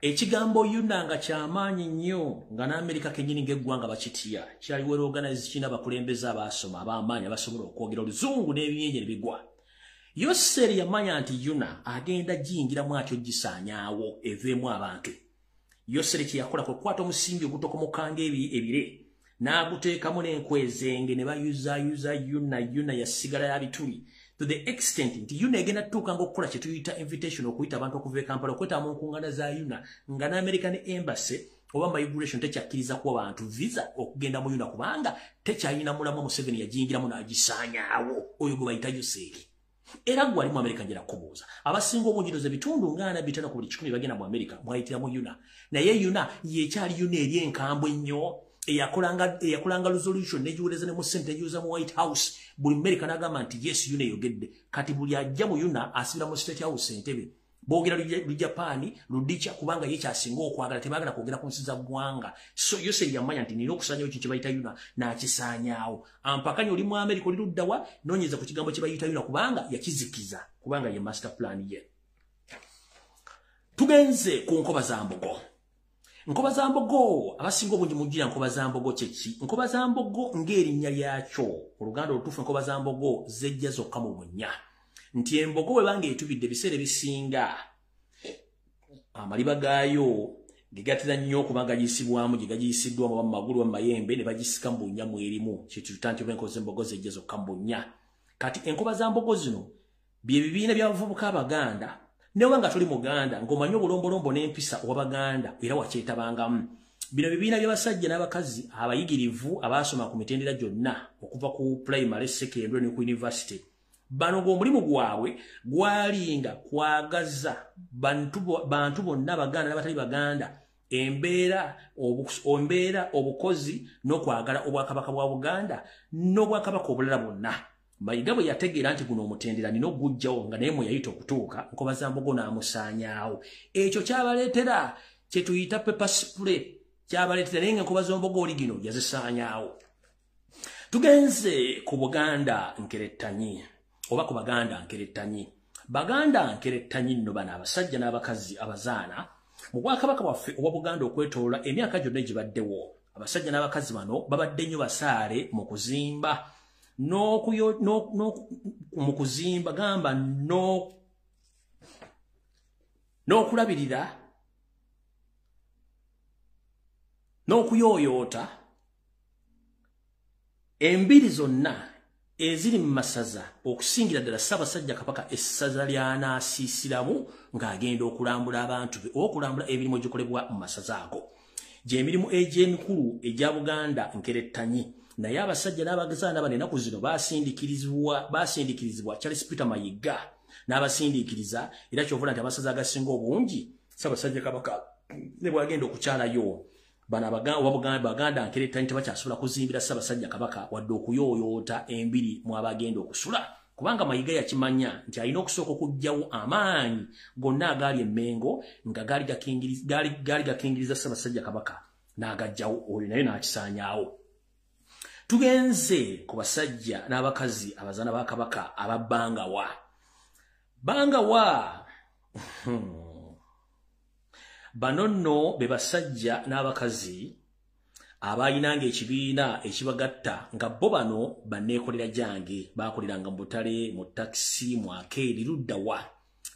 ekigambo yuna nga kyamaanyi nnyo nga n'Amerika kennyini ng'eggwanga bakitya kyaliwo organize kina abakulembeze abaasoma ab'amaanyi abasobola okwogera oluzungu n'ebyenje ne bigwa Yoseri yamanya nti yuna agenda giyingiramu atyo gisaanyaawo eveemu abantu Yoseri kye yakola kwe kukwata omusimbi ogutokomokanga ebire n'aguteekamu n'enkwezenge ne bayuzaayuza yuna yasigala ya bituli to the extent nti yuna egenda tutuuka ng'okukola kye tuyita invitation okuyita abantu okuva e Kampala okwetaba mu nkuŋŋaana za yuna nga n'American Embassy oba migration tekyakkiriza kuwa bantu visa okugenda mu yuna kubanga tekyalina mulamu Museveni yagiyingiramu n'agisaanyaawo oyo gwe bayita Yoseri era gwe ali mu Amerika njala kubuuza abasinga obungi bitundu nga 45 ku buli 10 bagenda mu Amerika mwayitiramu yuna naye yuna yekyali yuna eri enkambwe ennyo eyakolanga resolution negiweleza ne mu ssente negiweza mu White House buli Amerika n'agamba nti yes yuna eyogedde kati buli ajja mu yuna asibira mu State House entebe boogera Lujjapani Ludicha kubanga ye kyasinga okwagala tebaagala kwogera ku nsi za ggwanga so Yoseri yamanya nti nina okusaanyawo kye bayita yuna n'akisaanyaawo ampakanye oli mu Amerika oli luddawa noonyeza ku kigambo kye bayita yuna kubanga yakizikiza kubanga ye master plan ye tugenze ku nkoba za mbogo abasinga obungi mujjira nkoba za mbogo kyeki nkoba za mbogo ng'erinnya lyakyo oluganda olutuufu enkoba za mbogo zejja zokka mu bunnya nti embogo bwe banga etubidde ebiseera ebisinga amaliba gaayo gegatera nnyo okubanga giyisibwamu gye gagiyisiddwamu oba mu magulu oba mu mayembe ne bagisika mu bunnya mu erimu kyetuyita nti oba enkoba z'embogo zejja zokka mu bunnya kati enkoba za mbogo zino bye bibiina by'abavubuka abaganda newe nga tuli muganda ng'omanyi obulombolombo n'empisa ow'abaganda era wakyetabangamu bino bibiina by'abasajja n'abakazi abayigirivu abaasoma ku mitendera gyonna okuva ku primary secondary ne ku university bano omulimu gwabwe gwalinga kwagaza bantu bonna Baganda n'abatali Baganda embeera obukozi n'okwagala obwakabaka bwa Buganda n'obwakabaka obulala bwonna. Mayiga bwe yategeera nti guno omutendera nina ogujjawo nga naye mwe yayita okutuuka Nkobaza Mbogo n'amusaanyaawo. Ekyo kyabaleetera kye tuyita paper spray, kyabaleetera naye nga Nkobaza Mbogo oli gino yazisaanyaawo. Tugenze ku Buganda nkerettanyi oba ku Baganda nkerettanyi. Baganda nkerettanyi nno bano abasajja n'abakazi abazaana mu bwakabaka bwaffe obwa Buganda okwetoloola emyaka gyonna egibaddewo. Abasajja n'abakazi bano babadde nnyo basaale mu kuzimba mu kuzimba gamba n'okulabirira n'okuyooyoota embiri zonna eziri mu masaza okusingira ddala Ssaabasajja Kabaka essaza ly'anaasiisiramu ng'agenda okulambula abantu be okulambula emirimu egikolebwa mu masaza ago. Gy'emirimu egy'emikulu egya Buganda nkerettanyi. Naye abasajja n'abazaana bano ennaku zino baasindikirizibwa Charles Peter Mayiga n'abasindiikiriza era kyovula nti amasaza agasinga obungi Ssaabasajja Kabaka ne bwagenda okukyalayo bano Baganda nkerettanyi tebakyasobola kuzimbira Ssaabasajja Kabaka wadde okuyooyoota embiri mu abagenda okusula, kubanga Mayiga yakimanya nti alina okusooka okugyawo amaanyi gonna agaali emmengo nga gaali gakingiriza Ssaabasajja Kabaka n'agajjawo, oyo naye n'akisaanyaawo. Tugenze ku basajja n'abakazi abazaana ba Kabaka aba Bangawa. Bano nno be basajja n'abakazi abayinanga ekibiina ekibagatta nga bo bano banneekolera gyange baakoleranga mu butale mu takisi mu akeeri ludda wa.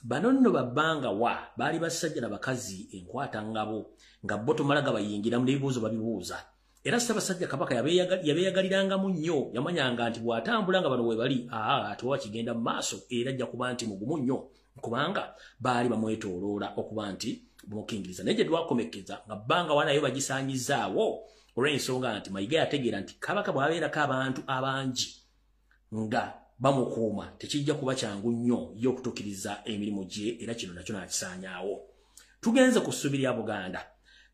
Bano nno ba Bangawa baali basajja n'abakazi enkwatangabo nga bo tomalaga bayingiramu n'ebibuuzo babibuuza. Era Ssaabasajja Kabaka yabeeyagalirangamu nnyo, yamanyanga nti bw'atambula nga bano we bali atuwa kigenda mu maaso era ajja kuba nti mugumu nnyo kubanga baali bamwetooloola okuba nti bamukingiriza. Naye gye twakomekeza nga Bangawa nayo bagisaanyizaawo olw'ensonga nti Mayiga yategeera nti Kabaka bw'abeerako abantu abangi nga bamukuuma tekijja kuba kyangu nnyo ye okutuukiriza emirimu gye, era kino nakyo n'akisaanyaawo. Tugenze ku ssuubi lya Buganda.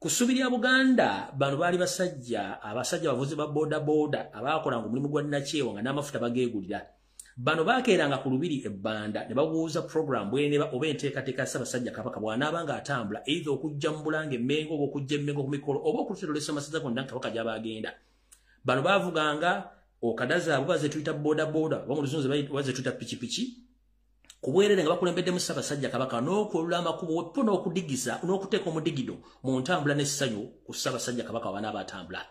Ku ssuubi lya Buganda bano baali abasajja bavuzi ba boda abaakolanga omulimu gwa Nakyewa nga n'amafuta bageegulira. Bano baakeeranga ku lubiri ebbanda ne babuuza program bw'eneba oba enteekateeka Ssaabasajja Kabaka bw'anaabanga atambula eitha okujja mu Bulange Mmengo oba okujja Mmengo ku mikolo oba okututeerolesa amasaza gonna Kabaka gy'aba agenda. Bano baavuganga okadazaabwe baze tuyita boda oba mu Luzunzi baze tuyita pikipiki ku bwerere nga bakulembeddemu Ssaabasajja Kabaka n'okwolula amakubo weppo n'okudigisa n'okuteeka omudigido mu ntambula n'essanyu ku Ssaabasajja Kabaka wanaaba atambula.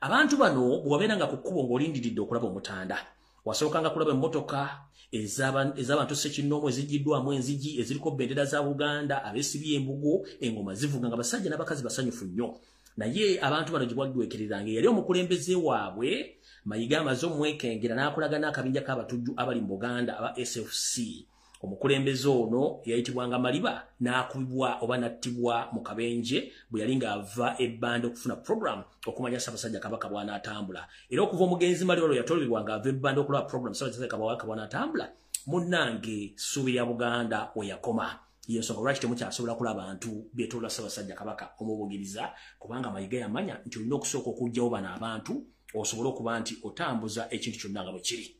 Abantu bano bwe wabeeranga ku kkubo ng'olindiridde okulaba omutanda wasookanga kulaba emmotoka ez'abantu Ssekinnoomu eziggiddwamu enzigi eziriko bendera za Buganda, abeesibye embugo, engoma zivuga nga basajja n'abakazi basanyufu nnyo. Naye abantu bano gye bwaggwekereranga yali omukulembeze waabwe Mayiga amaze omwekengera n'akolaga n'akabinja k'abatujju abali mu Buganda aba SFC. Omukulembeze ono yayitibwanga Maliba n'akubibwa oba n'attibwa mu kabenje bwe yali ng'ava ebbanda okufuna program okumanya Ssaabasajja Kabaka bw'anaatambula. Era okuva omugenzi Maliba olwo yatolebwa ng'ava ebbanda okulaba program Ssaabasajja Kabaka bw'anaatambula, munnange ssuubi lya Buganda we yakoma. Y'ensonga lwaki temukyasobola kulaba abantu beetoloola Ssaabasajja Kabaka omubugiriza, kubanga Mayiga yamanya nti olina okusooka okuggyawo bano abantu osobole okuba nti otambuza ekintu kyonna nga bwe kiri.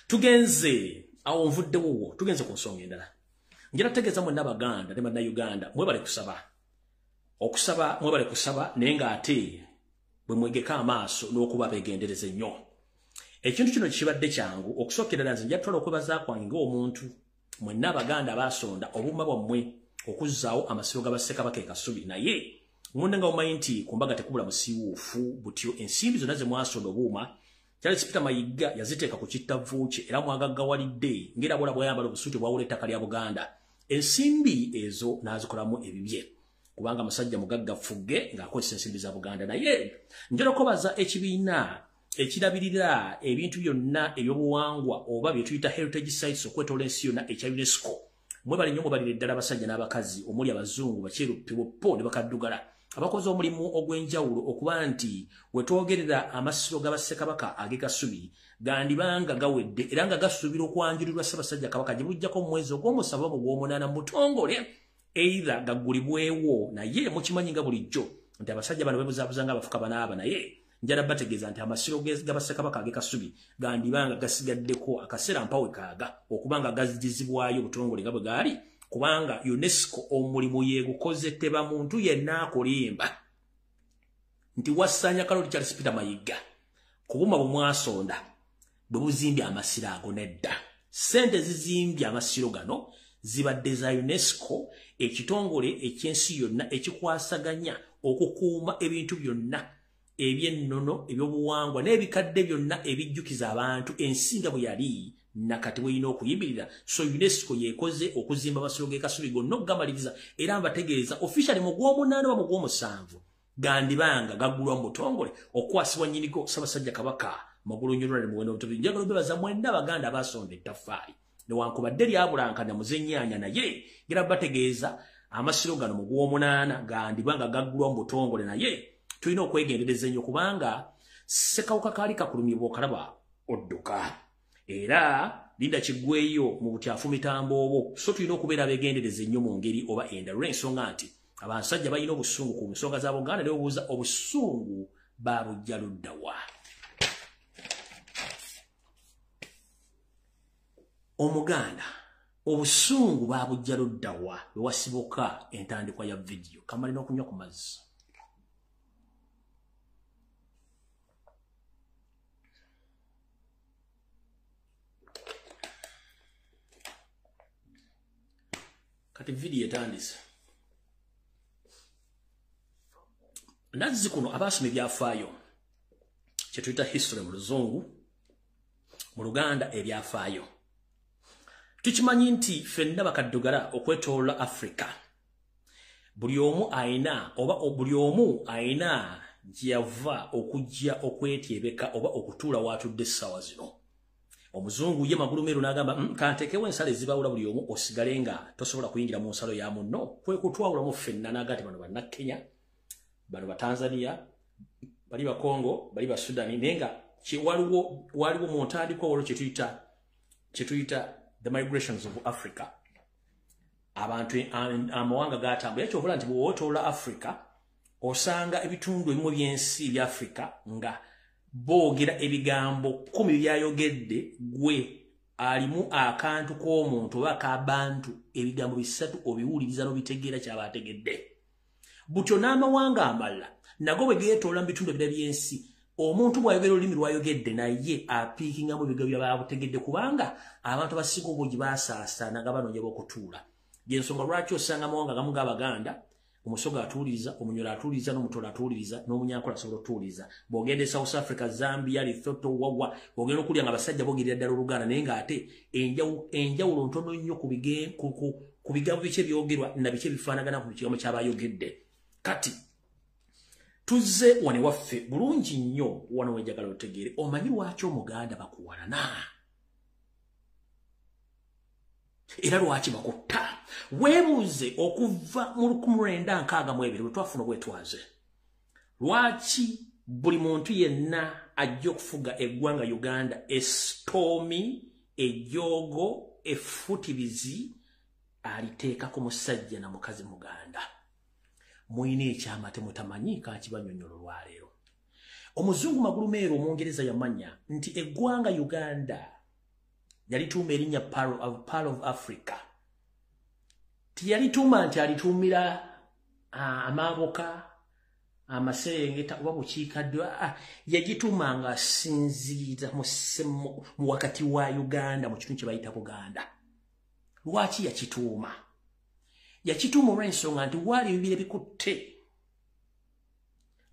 Tugenze awo nvuddewo tugenze ku nsonga endala. Njala tegeeza mwenna Baganda ne Bannayuganda mwebale kusaba naye ng'ate bwe mwegeka amaaso n'okuba beegendereza ennyo. Ekintu kino kibadde kyangu okusookerera nze njatwala okwebaza kwange ng'omuntu mwenna Abaganda baasonda obumma bwammwe okuzzaawo amasiro ga Bassekabaka e Kasubi, naye ngonde nga omanyi nti ku mbaga tekubula musiiwuufu butyo ensimbi zonna ze mwasonda obuuma Charles Peter Mayiga yaziteeka ku kittavu kye era mwagaggawalidde ng'erabula bw'ayambala obusuuti obwawula ettaka lya Buganda. Ensimbi ezo n'azikolamu ebibye kubanga musajja mugaggafugge ng'akozesa ensimbi za Buganda. Naye njala okubaza ekibiina ekirabirira ebintu byonna ebyobuwangwa oba bye tuyita heritage sites okwetoola ensi yonna ekya UNESCO. Mwebale nnyo mubalire ddala abasajja n'abakazi omuli abazungu bakyeruppe boppo ne bakaddugala abakoze omulimu ogw'enjawulo okuba nti wetwogerera amasiro g'abassekabaka ag'ekasubi gandibanga gawedde era nga gasuubira okwanjulirwa Ssaabasajja Kabaka gye bujjako mu mwezi ogw'omusaba mu gw'omunaana mu butongole either gaggulibwewo naye mukimanyi nga bulijjo nti abasajja bano bebuzaabuza ng'abafuka banaaba naye njala bategeeza nti amasiro g'abassekabaka ag'ekasubi gandibanga gasigaddeko akaseera mpawe kaaga okubanga gazizibwayo obutongole nga bwe gaali kubanga UNESCO omulimu yeegukoze teba muntu yenna akulimba nti wassanya Kaloli Charles Peter Mayiga kubuma bumwasonda bwe buzimbye amasiro ago nedda sente zizimbye amasiro gano zibadde za UNESCO ekitongole ekyensi yonna ekikwasaganya okukuuma ebintu byonna ebyennono ebyobuwangwa n'ebikadde byonna ebijjukiza abantu ensinga bwe yali nakati bweyina okuyimirira so UNESCO yekoze okuzimba amasiro g'ekasubi gonna okugamaliriza era mbategeeza officially mu gw'omunaana oba mu gw'omusanvu gandibanga gaggulwa mu butongole okwasibwa nnyinigo Ssaabasajja Kabaka Magulunyulwa ne Muwendo Obutobi njagala bebaza mwenna Abaganda abasonda ettaffaali newankubadde lyabulankana muzennyanya naye era bategeeza amasiro gano mu gw'omunaana gandibanga gaggulwa mu butongole naye tulina okwegendereza ennyo kubanga ssekawuka kaali kakulumye bw'okalaba odduka era linda kiggweyo mu butyafu mitambo obwo so tulina okubeera begendereza ennyo mu ngeri oba endala olw'ensonga nti abasajja balina obusungu ku nsonga za Buganda ne obuuza obusungu babujja ludda wa Omuganda obusungu babujja ludda wa bwe wasibuka entandikwa ya video kamalina okunywa ku mazzi kati video etandise nazzi kuno abasoma ebyafaayo kye tuyita history mu Luzungu mu Luganda ebyafaayo tukimanyi nti ffenna bakaddugala okwetoloola Africa buli omu ayina gye yava okujja okwetyebeka oba okutuula waatudde essaawa zino omuzungu ye Magulumeero n'agamba kanteekewo ensalo ezibawula buli omu osigale nga tosobola kuyingira mu nsalo ya munno kwe kutwawulamu ffenna n'agati bano Bannakenya bano Batanzania bali Bakongo bali Basudani naye nga waliwo mu ntandikwa waliwo kye tuyita the migrations of Africa abantu amawanga gatambula ekyobula nti bw'otoola Africa osanga ebitundu ebimu by'ensi bya Africa nga boogera ebigambo 10 byayogedde gwe alimu akantu k'omuntu oba k'abantu ebigambo 3 obiwuliriza n'obitegeera kyaba ategedde butyo n'amawanga amalala nago bwe geetoola mu bitundu ebirala by'ensi omuntu bw'ayogera olulimi lw'ayogedde naye apiikingamu ebigambo byababutegedde kubanga abantu abasinga obungi baasaasaana nga banoonya b'okutuula gy'ensonga lwaki osanga amawanga gamu g'Abaganda omusoga atuuliriza omunyola atuuliriza n'omutola atuuliriza n'omunyankole asobola otuuliriza bw'ogenda e South Africa Zambia Lesotho wawa bw'ogenda okulya nga abasajja boogerera ddala Oluganda naye ng'ate enjawulo ntono nnyo ku bigambo biki ebyogerwa na biki ebifaanagana ku kigambo ky'abayogedde kati tuzze wane waffe bulungi nnyo wano wejjagala otegeere omanyi lwaki Omuganda bakuwalana era lwaki bakutta weebuuze okuva mu 1962 bwe twafuna obwetwaze lwaki buli muntu yenna ajja okufuga eggwanga Uganda estoomi ejjoogo effutibizi aliteeka ku musajja na mukazi Muganda muyina ekyama temutamanyi kankibanyonnyola olwaleero omuzungu Magulumeero Omungereza yamanya nti eggwanga Uganda yalituuma erinnya Pearl of Africa tiyalituuma nti alituumira Amaaboka Amaserengeta oba bukiikaddyo yagituuma nga asinziira mu wakati wa Uganda mu kitundu kye bayita Buganda lwaki yakituuma yakituuma olw'ensonga nti waali ebibira bikutte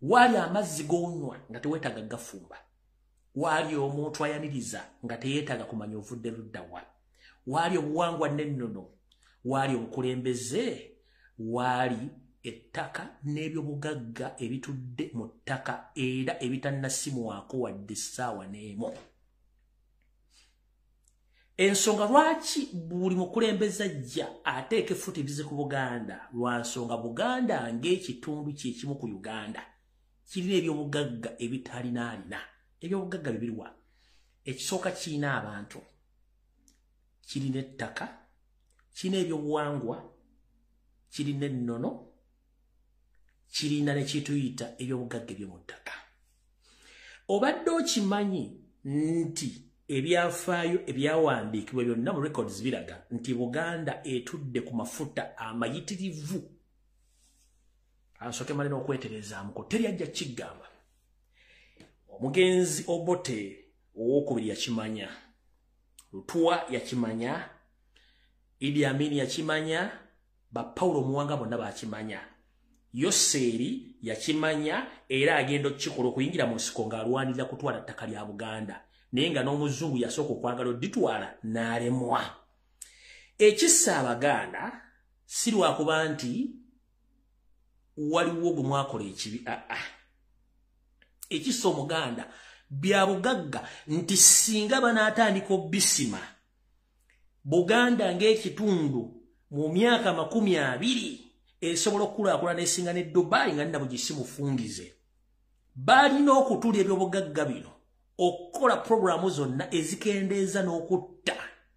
waali amazzi g'onywa nga teweetaaga gafumba waali omuntu ayaniriza nga teyeetaaga kumanya ovudde ludda wa waali obuwangwa n'ennono waali obukulembeze waali ettaka n'ebyobugagga ebitudde mu ttaka era ebitannasimwako wadde essaawa n'emu ensonga lwaki buli mukulembeza ajja ateeke futi bize ku Buganda lwansonga Buganda ng'ekitundu kyekimu ku Uganda kirina ebyobugagga ebitalina ebyobugagga bibiriwa ekisooka kirina abantu kirina ettaka kirina ebyobuwangwa kirina ennono kirina ne kituyita ebyobugagga ebyomu ttaka obadde okimanyi nti ebyafaayo ebyawandiikibwa byonna mu records biraga nti Buganda etudde ku mafuta amayitirivu asooke malina okweterezaamuko teri ajja kigamba omugenzi Obote owokubiri yakimanya Lutwa yakimanya Idi Amin yakimanya ba Paulo Muwanga bonna bakimanya Yoseri yakimanya era agenda okukikola okuyingira mu nsiko ng'alwanirira kutwala ttaka lya Buganda naye nga n'omuzungu yasooka okwagala odditwala n'alemwa ekissa Abaganda si lwakuba nti waliwo gwe mwakola ekibi ekissa Omuganda bya bugagga nti singa banaatandika obbisima Buganda ng'ekitundu mu myaka 20 esobola okukulaakulana esinga ne Dubai nga nabo gisimufungize balina okutulya ebyobugagga bino okukola programu zonna ezikendeeza n'okutta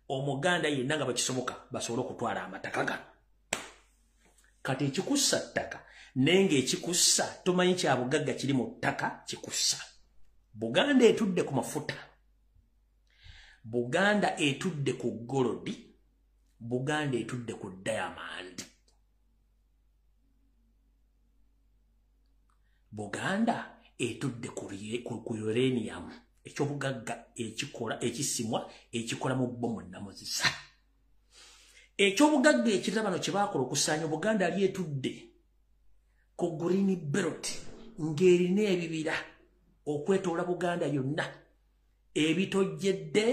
Omuganda yenna nga bakisoboka basobole okutwala amataka ga kati ekikussa ttaka nenge ekikussa tomanyi kya bugagga kiri mu ttaka kikussa Buganda etudde ku mafuta Buganda etudde ku golodi Buganda etudde ku diamond Buganda etudde ku uranium ekyobugagga ekikola ekisimwa ekikola mu bomu namuzisa ekyobugagga ekirala bano kye bakola okusaanya Buganda ali etudde ku green belt ng'erina ebibira okwetoola Buganda yonna ebitojjedde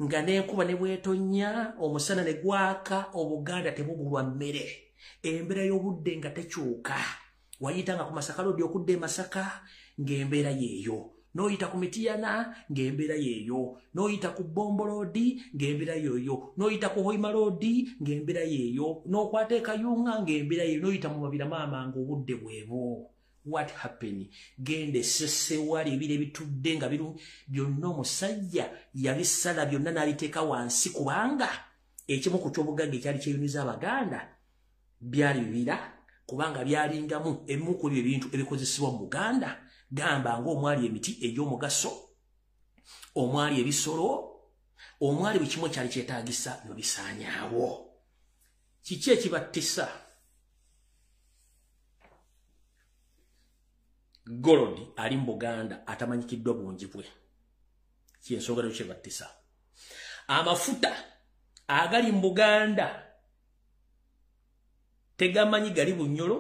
nga n'enkuba ne bwetonya omusana ne gwaka Obuganda tebubulwa mmere embeera y'obudde nga tekyuka wayitanga ku Masaka Road okudde Masaka ng'embeera yeeyo noyita ku Mitiyana ng'embeera yeeyo noyita ku Bombo Road ng'embeera yeeyo noyita ku Hoima Road ng'embeera yeeyo n'okwata Kayunga ng'embeera yeeyo noyita mu Mabira Maama ng'obudde bwebo what happened gende sese wali ebire bitudde nga byonna omusajja yabisala byonna n'aliteeka wansi kubanga ekimu ku ky'obugagga ekyali kyeyuniza Abaganda byali bibira kubanga byalingamu ebimu ku ebintu ebikozesebwa mu Buganda gamba ng'omwali emiti egy'omugaso omwali ebisolo omwali buli kimu kyali kyetaagisa nobisaanyaawo kiki ekibattisa golodi ali mu Buganda atamanyikiddwa bungi bwe kyensonga kye battisa amafuta agali mu Buganda tegamanyi gali Bunyoro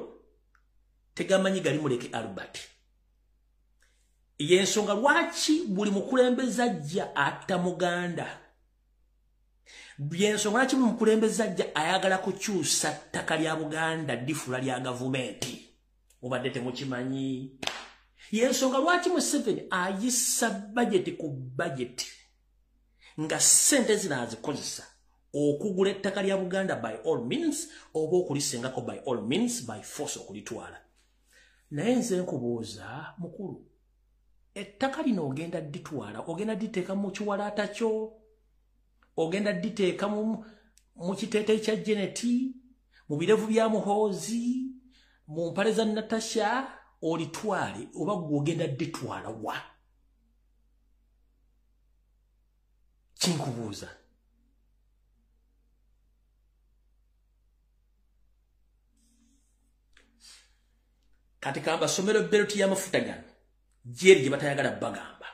tegamanyi gali Muleke Albert yensonga lwaki buli mukulembeza ajja atta Muganda yensonga lwaki buli mukulembeza ajja ayagala kukyusa ttaka lya Buganda ddifula lya gavumenti obadde temukimanyi yensonga lwaki Museveni ayisa budget ku budget nga sente zino azikozesa okugula ettaka lya Buganda by all means oba okulisengako by all means by force okulitwala naye nze nkubuuza mukulu ettaka lino ogenda dditwala ogenda dditeeka mu kiwalaata kyo ogenda dditeeka mu kiteeteeyi kya Jeneti mu birevu bya Muhoozi mu mpale za Natasha olitwale oba gwogenda dditwala wa kinkubuuza kati kamba somero belt y'amafuta gano jeri gye batayagala bagamba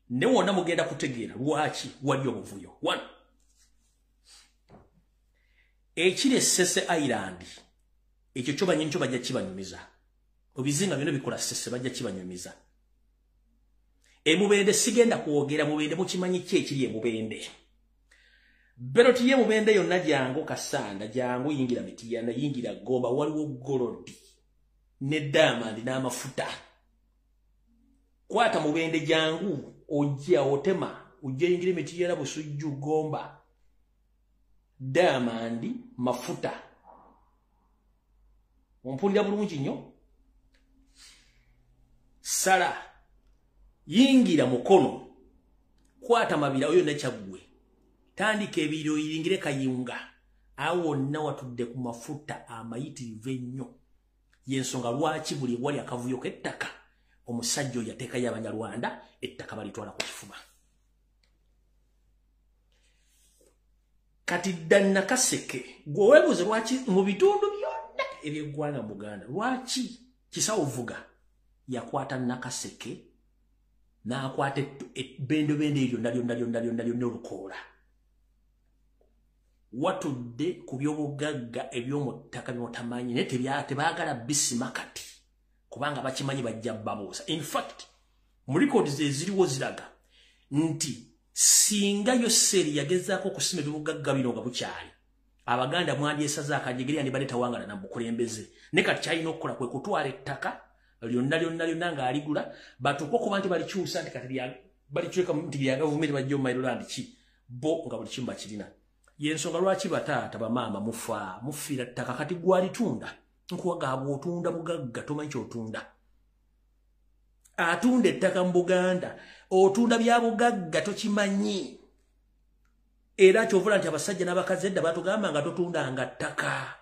ne wonna mugenda kutegeera lwaki wali obuvuyo 1 ekire Sese Island ekyo kyo banyini kyo bajja kibanyumiza obizinga bino bikola Sese bajja kibanyumiza Mubende sigenda kuwogera Mubende mukimanyi ki ekiri Mubende belt ye Mubende yonna jangu Kasanda jangu yingira Mitiyana yingira Gomba waliwo golodi ne diamond n'amafuta kwata Mubende jangu ojja otema ujja yingira Mitiyana Busujju Gomba diamond mafuta ompulira bulungi nnyo sala yingira mukono kwata mabira oyo nekyagwe tandika ebiro yingire kayunga awo na watudde ku mafuta amayitirivu ennyo yensonga lwaki buli wali akavuyo k'ettaka omusajja oyo yateekayo abanyarwanda ettaka balitwala ku kifuba kati Nakaseke gwe weebuuze lwaki mu bitundu byonna eby'eggwanga mu Buganda lwaki kisawuvuga yakwata Nakaseke n'akwata ebbendobende lyonna olukoola watudde ku by'obugagga eby'omuttaka by'otamanyi naye tebaagala bisimakati kubanga bakimanyi bajja babuusa. In fact mu records eziriwo ziraga nti singa Yoseri yagezaako okusima eby'obugagga bino nga bukyali Abaganda mwandyesaza akajegeri yandibadde tawangala na bukulembeze ne kati kyalina okukola kwe kutwala ettaka lyonna ng'aligula batuuka okuba nti balikyusa nti kati balikyuka nti lya gavumenti bajja mu Maryland ki bo nga buli kimu bakirina. Yensonga lwaki bataata bamaama mufiira ttaka kati gwalitunda nkuwagaba otunda bugagga tomanyi kyotunda atunda ettaka mu Buganda otunda bya bugagga tokimanyi era kyovula nti abasajja n'abakazi edda batugamba nga totundanga ttaka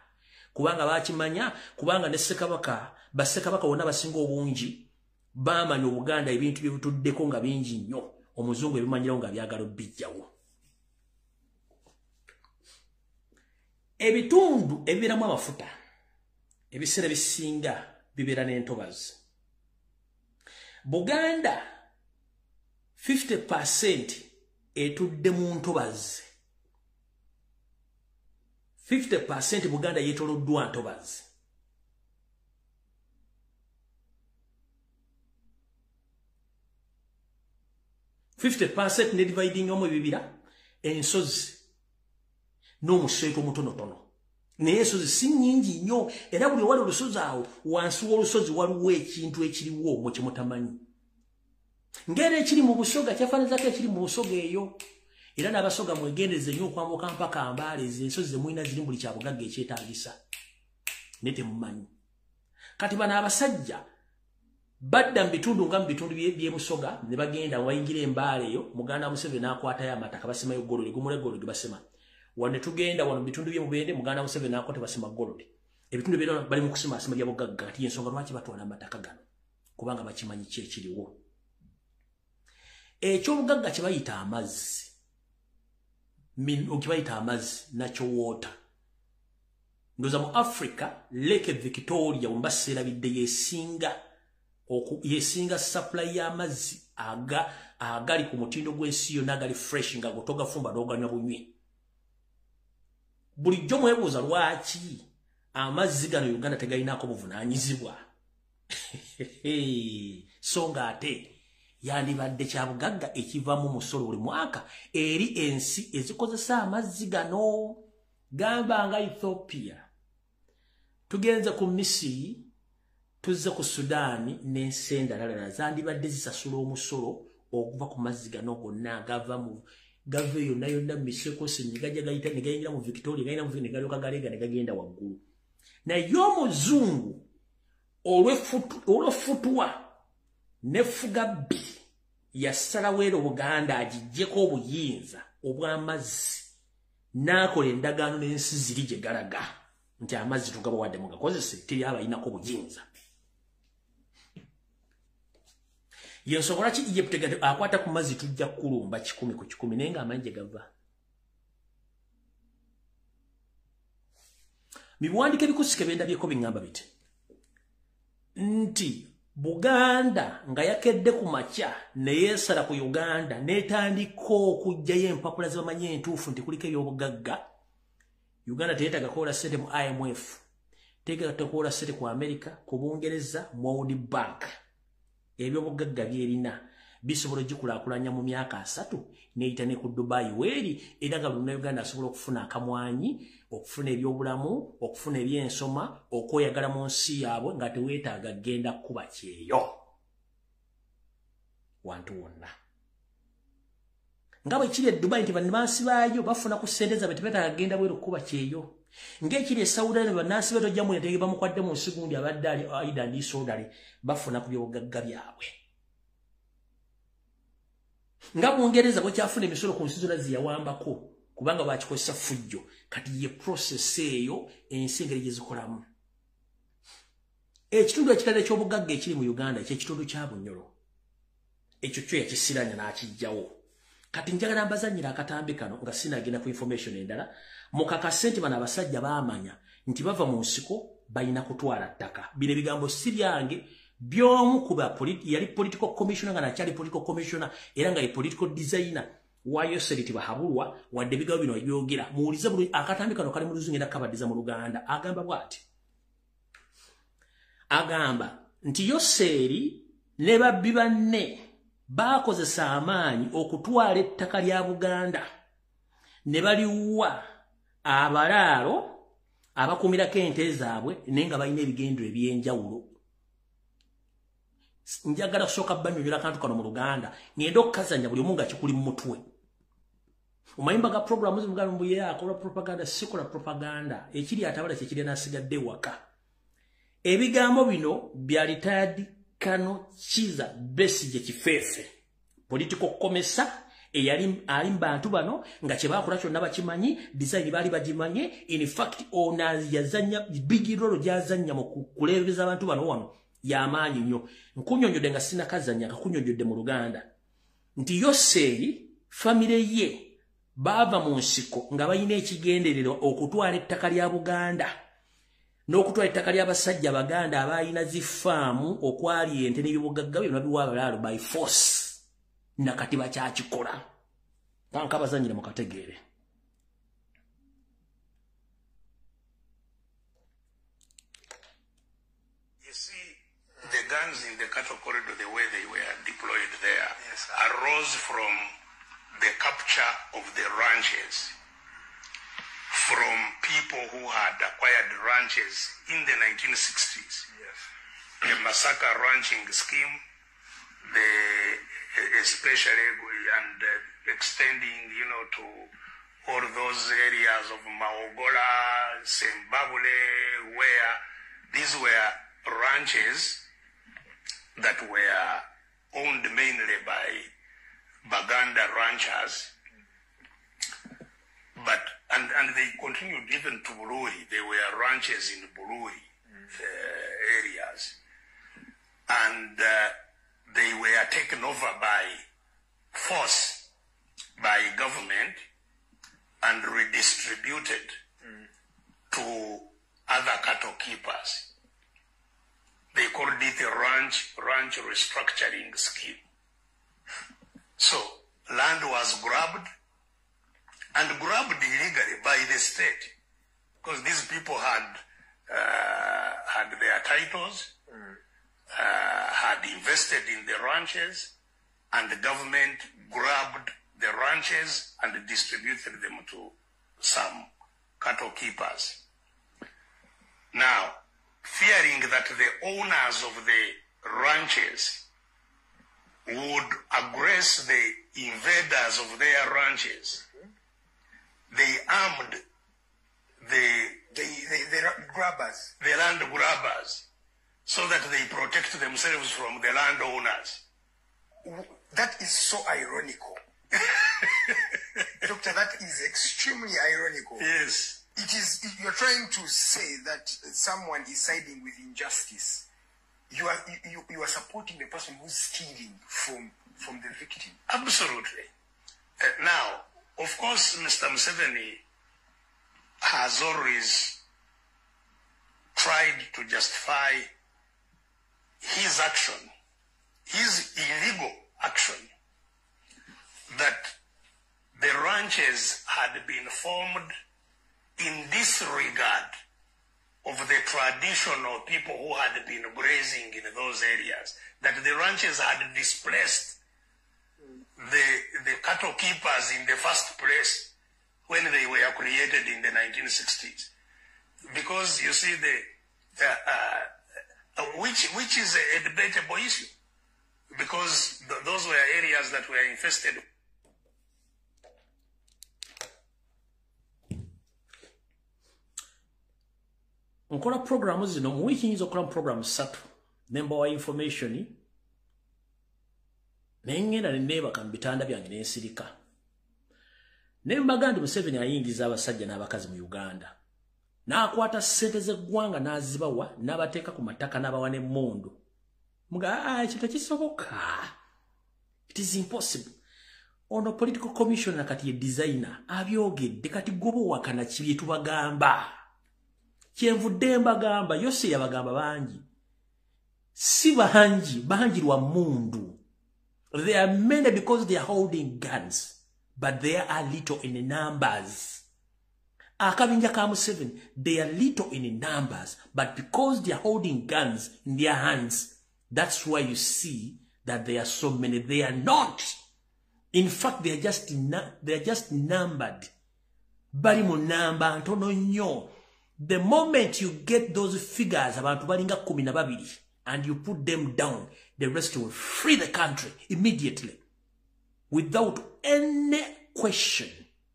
kubanga bakimanya kubanga ne Ssekabaka Bassekabaka wonna basinga obungi bamanya Obuganda ebintu bye butuddeko nga bingi nnyo omuzungu ebimanyirawo nga byagala bijjawo. Ebitundu ebibiramu amafuta ebiseera bisinga bibeera n'entobazi. Buganda 50% etudde mu ntobazi. 50% Buganda yeetoloddwa ntobazi. ne dividing omu ebibira ensozi n'omuseeto mutonotono naye ensozi si nnyingi nnyo era buli wali olusozi awo wansi w'olusozi waliwo ekintu ekiriwo mwe kimutamanyi ng'era ekiri mu busoga kyafaananyizako ekiri mu busoga eyo era n'abasoga mwegendereze nnyo okwambuka mpaka Mbaale ezo ensozi ze mulina ziri buli kyabugagga ekyetaagisa ne temumanyi. Kati bano abasajja badda mu bitundu nga mu bitundu by'ebusoga ne bagenda wayingira Mbaale eyo Muganda Museveni n'akwatayo amataka basimayo golole gumule golole basima wane tugenda wano bitundu bye mubende Muganda Museveni n'akwata basima golole ebitundu bye bali mu kusima asima bya bugagga kati yensonga lwaki batwala amataka gano kubanga bakimanyi kyekiriwo ekyobugagga kye bayita amazzi okibayita amazzi nakyo water ndoza mu Africa Lake Victoria mbaseera bidde yesinga supply y'amazzi agali ku mutindo gw'ensi yonna agali fresh nga gotogafumba n'oganywa bunywi. Bulijjo mwebuuza lwaki amazzi gano Uganda tegalinaako buvunaanyizibwa so nga ate yandibadde kyabugagga ekivamu musolo buli mwaka eri ensi ezikozesa amazzi gano gamba nga Ethiopia tugenze ku Misiri tuzze ku Sudaani n'ensi endala zandibadde zisasula omusolo okuva ku mazzi gano gonna agavamu gave yonna misekosi negajja gayita negayingira mu Victoria gayina mu ne galyoka galega ne gagenda waggulu naye omuzungu olwefutwa nefugabbi yasalawo era Obuganda agijjeko obuyinza obw'amazzi n'akola endagaano n'ensi ziri gye galaga nti amazzi tugabawadde mugakozese teri abayinako obuyinza. Yensobola ki Egypt akwata ku mazzi tujja kulumba 10 ku 10 naye ng'amanyi gye gava. Mibiwandika ebikusike bendabyeko biŋŋamba biti nti Buganda nga yakedde ku makya neyeesala ku Uganda n'etandika okujjayo empapula ze bamanyi entuufu nti kuliko ebyobugagga Uganda teyeetaaga kukola ssente mu IMF teyeetaaga kukola ssente ku America ku Bungereza mu World Bank ebyobugagga byerina bisobola ogikulaakulanya mu myaka 3 n'eyita ne ku Dubai weeri era nga buli Uganda asobola okufuna akamwanyi okufuna ebyobulamu okufuna ebyensoma okweyagala mu nsi yaabwe nga teweetaaga genda kuba kyeyo wantu wonna Ngabwe kiri Dubai nti bannansi baayo bafuna ku ssente zaabwe tebetagenda bweru kuba kyeyo. Ng'ekiri Saudi Arabia bannansi beto jamu yatege bamukwadde mu nsi gundi abadde ali Aida ndi Sodali bafuna ku byobugagga byabwe. Nga Bungereza bwe kyafuna emisolo ku nsi zonna ziyawambako kubanga bakikozesa fujjo kati ye process eyo ensi engeri gye zikolamu. Ekitundu ekirala eky'obugagga ekiri mu Uganda ekitundu kya Bunyoro. Ekyo kyo yakisiranya n'akijjawo. Kati njagala mbazanyira akatambi kano nga sinagenda ku information endala mukakase nti bano abasajja baamanya nti bava mu nsiko balina kutwala ttaka. Bino ebigambo si byange by'omu ku yali political commissioner nga nakyali political commissioner era nga ye political designer wayo seriti bahabulwa wadde ebigambo bino ebyogera muwulize buli akatambi kano kali mu Luzungu era kabadiza mu Luganda. Agamba bw'ati. Agamba nti Yoseri ne babbi banne bakozesa amaanyi okutwala ettaka lya Buganda ne baliwa abalaalo abakumirako ente zaabwe naye nga balina ebigendero ebyenjawulo. Njagala kusooka banyonyola akantu kano mu Luganda ngenda okukazanya buli omu nga kikuli mu mutwe. Omayimba ga programu zimugala Lumbuye akola propaganda sikola propaganda ekiri atabala kyekiri nasigadde waka. Ebigambo bino bya retired Kano Chiza Besigye Kifeefe political komesa eyali ali bantu bano nga kye bakola kyonna bakimanyi design bali bagimanye. In fact owners yazanya big role jazanya mu kulebeza abantu bano wano y'amaanyi nnyo. Nkunyonyodde nga sina kazanya kakunyonyodde mu Luganda nti Yoseri family ye bava mu nsiko nga bayina ekigenderero okutwala ettaka lya Buganda n'okutwala ettaka ly'abasajja Baganda abayina zifaamu okwali ente n'ebibugagga byonna biwa abalaalo by force nakati bakyakikola. Tanka bazanyire mu kategeere. You see, the guns in the cattle corridor, the way they were deployed there, arose from the capture of the ranches from people who had acquired ranches in the 1960s. Yes. The massacre ranching scheme, especially and extending, to all those areas of Maogola, Zimbabwe, where these were ranches that were owned mainly by Baganda ranchers. But and they continued even to Buluri. There were ranches in Buluri areas, and they were taken over by force by government and redistributed to other cattle keepers. They called it a ranch restructuring scheme. So land was grabbed. And grabbed illegally by the state, because these people had their titles, had invested in the ranches, and the government grabbed the ranches and distributed them to some cattle keepers. Now, fearing that the owners of the ranches would aggress the invaders of their ranches, they armed the grabbers, the land grabbers, so that they protect themselves from the landowners. That is so ironical. Doctor, that is extremely ironical. Yes. It is, you're trying to say that someone is siding with injustice. You are supporting the person who's stealing from the victim. Absolutely. Now, of course, Mr. Museveni has always tried to justify his action, his illegal action, that the ranches had been formed in disregard of the traditional people who had been grazing in those areas, that the ranches had displaced the cattle keepers in the first place when they were created in the 1960s. Because you see, which is a debatable issue, because those were areas that were infested. nkola program zino mu wiki nyinza okukola program 3 nembawa information nengenda neneebaka mu bitanda byange n'ensirika nembagandi Museveni ayingiza abasajja n'abakazi mu Uganda n'akwata ssente z'eggwanga n'azibawa n'abateeka ku mataka n'abawa n'emmundu muga ekyo tekisoboka. It is impossible. Ono political commissioner kati ye designer abyogedde kati gobo wakana kibye tubagamba kyenvudde mbagamba yose yabagamba bangi si bangi lwa mundu. They are many because they are holding guns, but they are little in numbers. Akabinja ka Museveni, they are little in numbers, but because they are holding guns in their hands, that's why you see that there are so many. They are not. In fact, they are just numbered. Bali mu namba ntono nnyo. The moment you get those figures abantu balinga 12 and you put them down, the rest will free the country immediately without any question.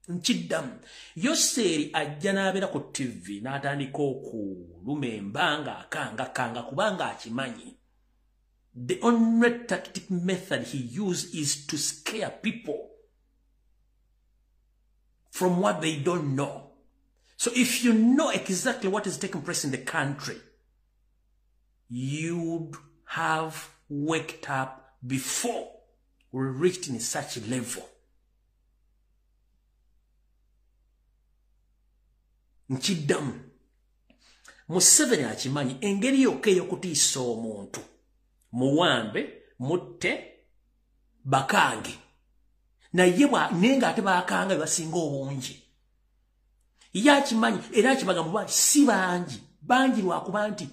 Nchidam yoseri ajja n'abeera ku TV n'atandika okulumembanga kanga kubanga akimanyi. The only tactic method he used is to scare people from what they don't know. So if you know exactly what is taking place in the country, you'd have waked up before we reached in such a level. Nchidamu Museveni akimanyi engeri yokka ey'okutiisa omuntu muwambe mutte bakange naye nenga ate bakanga basinga obungi yakimanyi era akibaga mu si bangi lwakuba nti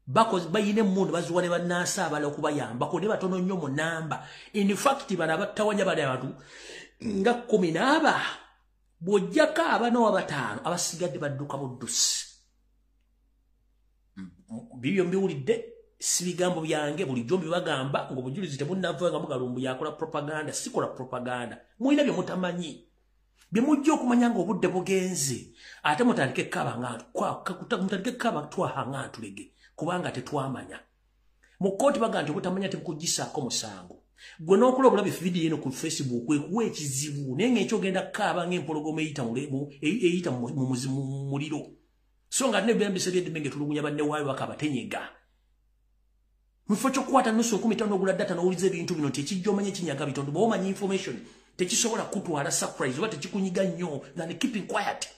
bakozi bayine emmundu bazuwa ne bannaasa abala okubayambako ne batono nnyo mu namba. In fact bana abatawanya bali abantu nga 10 bw'ojjako abana w'abataano abasigadde badduka buddusi. Bibyo mbiwulidde si bigambo byange bulijjo mbibagamba ng'obujulizi tebunnava nga mugalumbu yakola propaganda. Sikola propaganda, mulina bye mutamanyi bye mujja okumanya ng'obudde bugenze ate mutandike kaba twaha ntulege kubanga tetwamanya. Mu kkooti baga nti obutamanya tebukugisaako musango. Gwe n'okola obulabi video eno ku Facebook kwekuwa ekizibu naye ng'ekyogenda kkaaba ng'empologoma eyita mu muliro. So nga nebembese by'eddemenge tulugunya banne waayo bakabatenyega. Mufo ky'okukwata nusu 15 ogula data n'owuliza ebintu bino nti ekijja omanya ekinyaga bitondo bw'omanya information tekisobola kutwala surprise oba tekikunyiga nnyo than keeping quiet.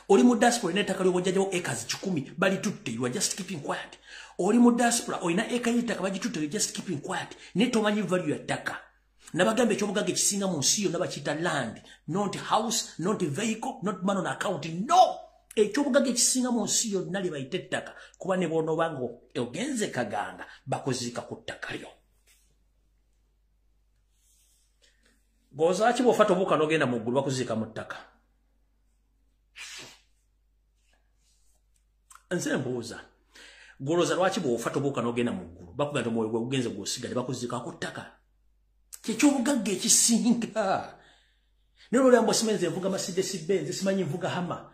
Oli mu diaspora n'ettaka ly'obwojjajjawo acres 10 bali tutte, you are just keeping quiet. Oli mu diaspora olina eka y'ettaka bagitutte, you are just keeping quiet. Ne tomanyi value ya ttaka. Nabagamba eky'obugagga ekisinga mu nsi yonna bakiyita land, not house, not vehicle, not man on account. No! Eky'obugagga ekisinga mu nsi yonna lye bayita ettaka kuba ne bw'onooba ng'ogenze kaganga bakozika ku ttaka lyo. Bw'oza ki bw'ofa tobuuka n'ogenda mu ggulu bakuziika mu ttaka? Nze mbuuza golooza lwaki bw'ofa tobuuka n'ogenda mu ggulu bakuga nti omwoyo gwe gugenze gw'osigadde bakuziika ku ttaka? Ky'ekyobugagga ekisinga. Naye olwolamba simenze nvuga Mercedes Benz simanyi nvuga Hammer.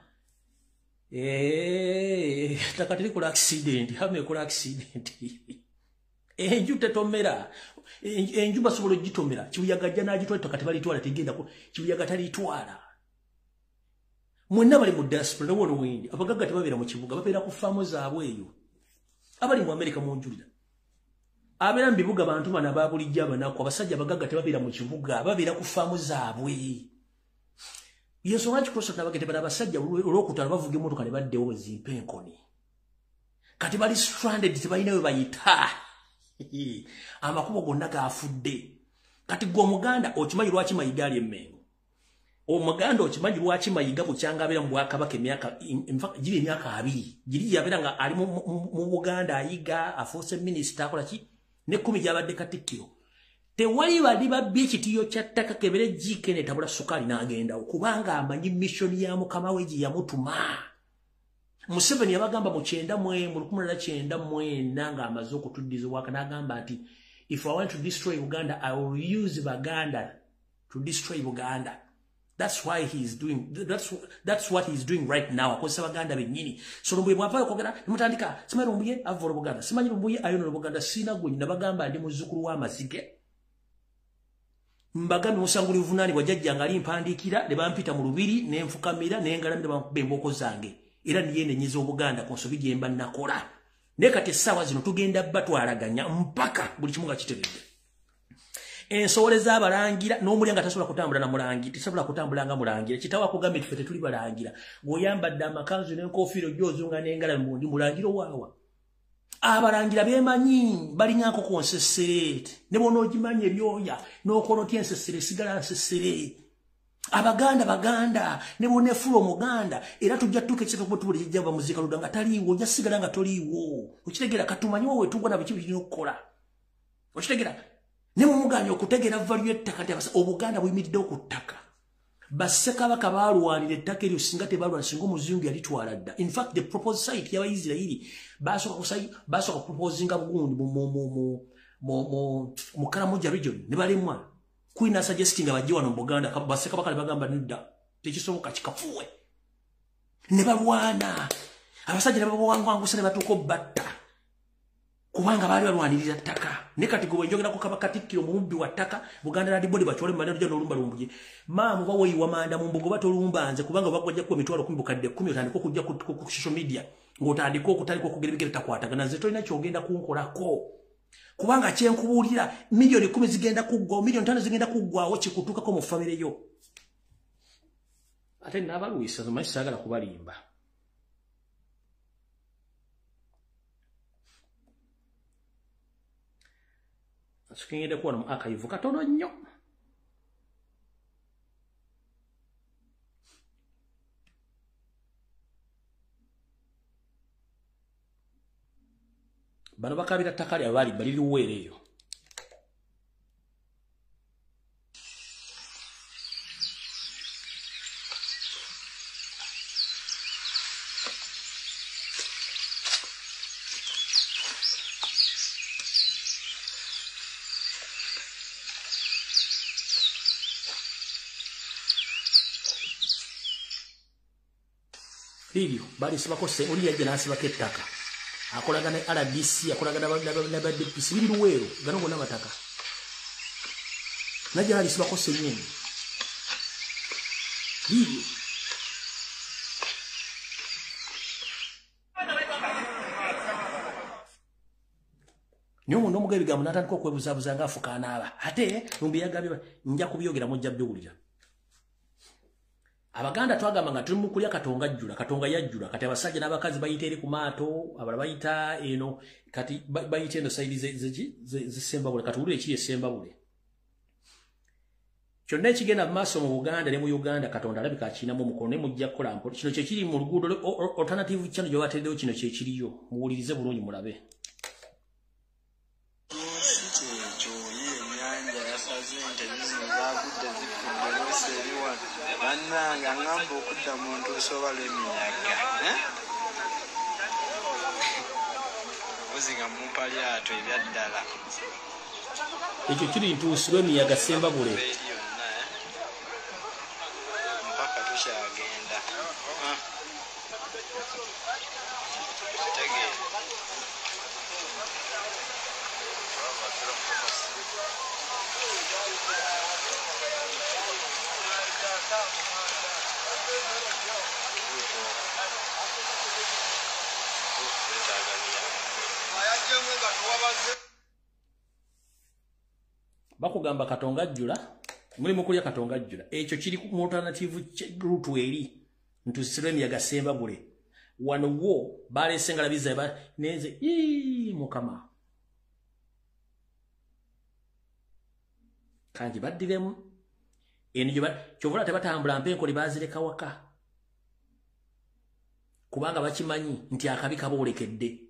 Ttaka terikola accident, Hammer ekola accident. Enju tetomera. Enju basobola ogitomera. Kibuyaga ajja n'agitwala ettaka tebalitwala tegenda ku kibuyaga talitwala. Mwenna bali mu diaspora wono windi abagagga tebabeera mu kibuga babeera ku faamu zaabwe eyo. Abali mu America munjulira. Abeera mu bibuga bantu bana babulijja abanaku abasajja abagagga tebabeera mu kibuga babeera ku faamu zaabwe. Yesu wanchi krosa tabagete bana abasajja olwokutala bavuga emmotoka ne baddewo zimpe enkoni. Kati bali stranded tebalina we bayita. Amakubo gonna gaafudde. Kati gwe Omuganda okimanyi lwaki mayiga ali emmengo. Omuganda okimanyi lwaki mayiga bukyanga abeera mu Bwakabaka emyaka giri emyaka 2 giri yabeera nga ali mu Buganda ayiga afuuse minisita akola ki ne 10 gyabadde Katikkiro. Tewali bali babbi ekitiyo kya ttaka kebere jike ne tabula sukali n'agenda okubanga amanyi mission ya Mukama we gye yamutuma. Museveni yabagamba mu 1994 nga amaze okutuddiza waka n'agamba nti if I want to destroy Uganda I will use Baganda to destroy Uganda. That's why he's doing, that's what he's doing right now. Akozesa baganda benyini. So Lumbuye mwapala kwogera, nimutandika, simanyi Lumbuye avvola Buganda, simanyi Lumbuye ayonola Buganda, sina gwe nabagamba ndi muzzukulu w'amazige. Mbagami musanguli vunani kwa jajja ngali mpandikira, ne bampita mu lubiri, ne nfukamira, ne ngalamira bankube emboko zange. Era niye nyenyiza Obuganda ku nsobi gye mba nakola. Ne kati essaawa zino tugenda batwalaganya mpaka buli kimu nga kiteredde. Ensowole z'abalangira n'omulyango tasobola kutambula na mulangira, tasobola kutambula nga mulangira. Kitawa kugamba tufete tuli balangira. Ng'oyambadde amakanzu n'enkofiira gy'ozunga n'engala mbundi mulangira waawa. Abalangira bemanyi balinako ku nsesere. Ne bw'onoogimanyi ebyoya n'okola otya ensesere sigala nsesere. Abaganda baganda ne bw'oneefuula Omuganda era tujja tutuuka ekiteeso kuba tubula kijja bava muziika ludda nga taliiwo ojja sigala nga toliiwo. Okitegeera katumanyi wowe tugwa na biki birina okukola. Okitegeera ne mumuganya okutegeera value y'ettaka nti Obuganda buyimiriddewo ku ttaka. Bassekabaka baalwanira ettaka eryo singa tebaalwana singa Omuzungu yalitwala dda. In fact the proposed site y'Abayisirayiri basooka proposinga bugundi mu Karamoja region ne balemwa. Queen suggesting abajje wano mu Buganda bassekabaka ne bagamba nedda tekisoboka kikafuwe. Ne balwana. Abasajja ne babawangwangusa ne batuuka obbatta. Kubanga bali balwanirira ttaka. Ne kati gwe njogera ku Kabaka Katikkiro mu mubbi wa ttaka Buganda Land Board bachole manda nja n'olumba Lumbuye. Maamu bawe iwamanda mu mbogo batolumbanze kubanga bagwajja ku emitwalo 10 kadde 10 otandika okujja ku social media ng'otandika okutandika okugerebigere takwatagana nze tolina kyogenda kunkolako. Kubanga kyenkubuulira milioni 10 zigenda kuggwa, milioni 5 zigenda kuggwawo kikutuukako mu famire yo. Ate n'abaluisa zo maisi saagala kubalimba. Sikengede kuwa mu archive katono nnyo. Bano bakabira takali abali baliri uwereyo. Video bali sibako se oli yaje nasibako ettaka akolagana RDC akolagana na BDPC biri luwero gano gona mataka naje ali sibako se nyine video nyomo ndo mugabe gamu natandika okwebuzabuza nga afuka anaaba ate Lumbuye yagabye nja kubyogera mujja byogulira. Abaganda twagamba nga tuli mu kulya katonga jjula katonga yajjula kati abasajja n'abakazi bayita eri ku maato abala bayita eno kati bayita eno sayidi zisembabule kati ulire ekiri esembabule kyonna ekigenda mu maaso mu Buganda ne mu Uganda katonda alabika akinamu omukono ne mujja kukola mpola kino kyekiri mu luguudo alternative channel gyebateerewo kino kyekiriyo muwulirize bulungi mulabe. Nanga ngambo okudda muntu osobola emiyaga ozinga mumpalyato ebyaddala ekyo kiri ntuusi lw'emiyaga sembabule mpaka tukyagenda tegeera bakugamba katonga jjula muli mukulya katonga jjula ekyo kiri mu alternative route eri ntusirwe emiyaga sembabule wano wo balesenga labiza neze mukama kanji baddiremu eno kyovula tebatambula mpenkoli bazireka waka kubanga bakimanyi nti akabi kaboolekedde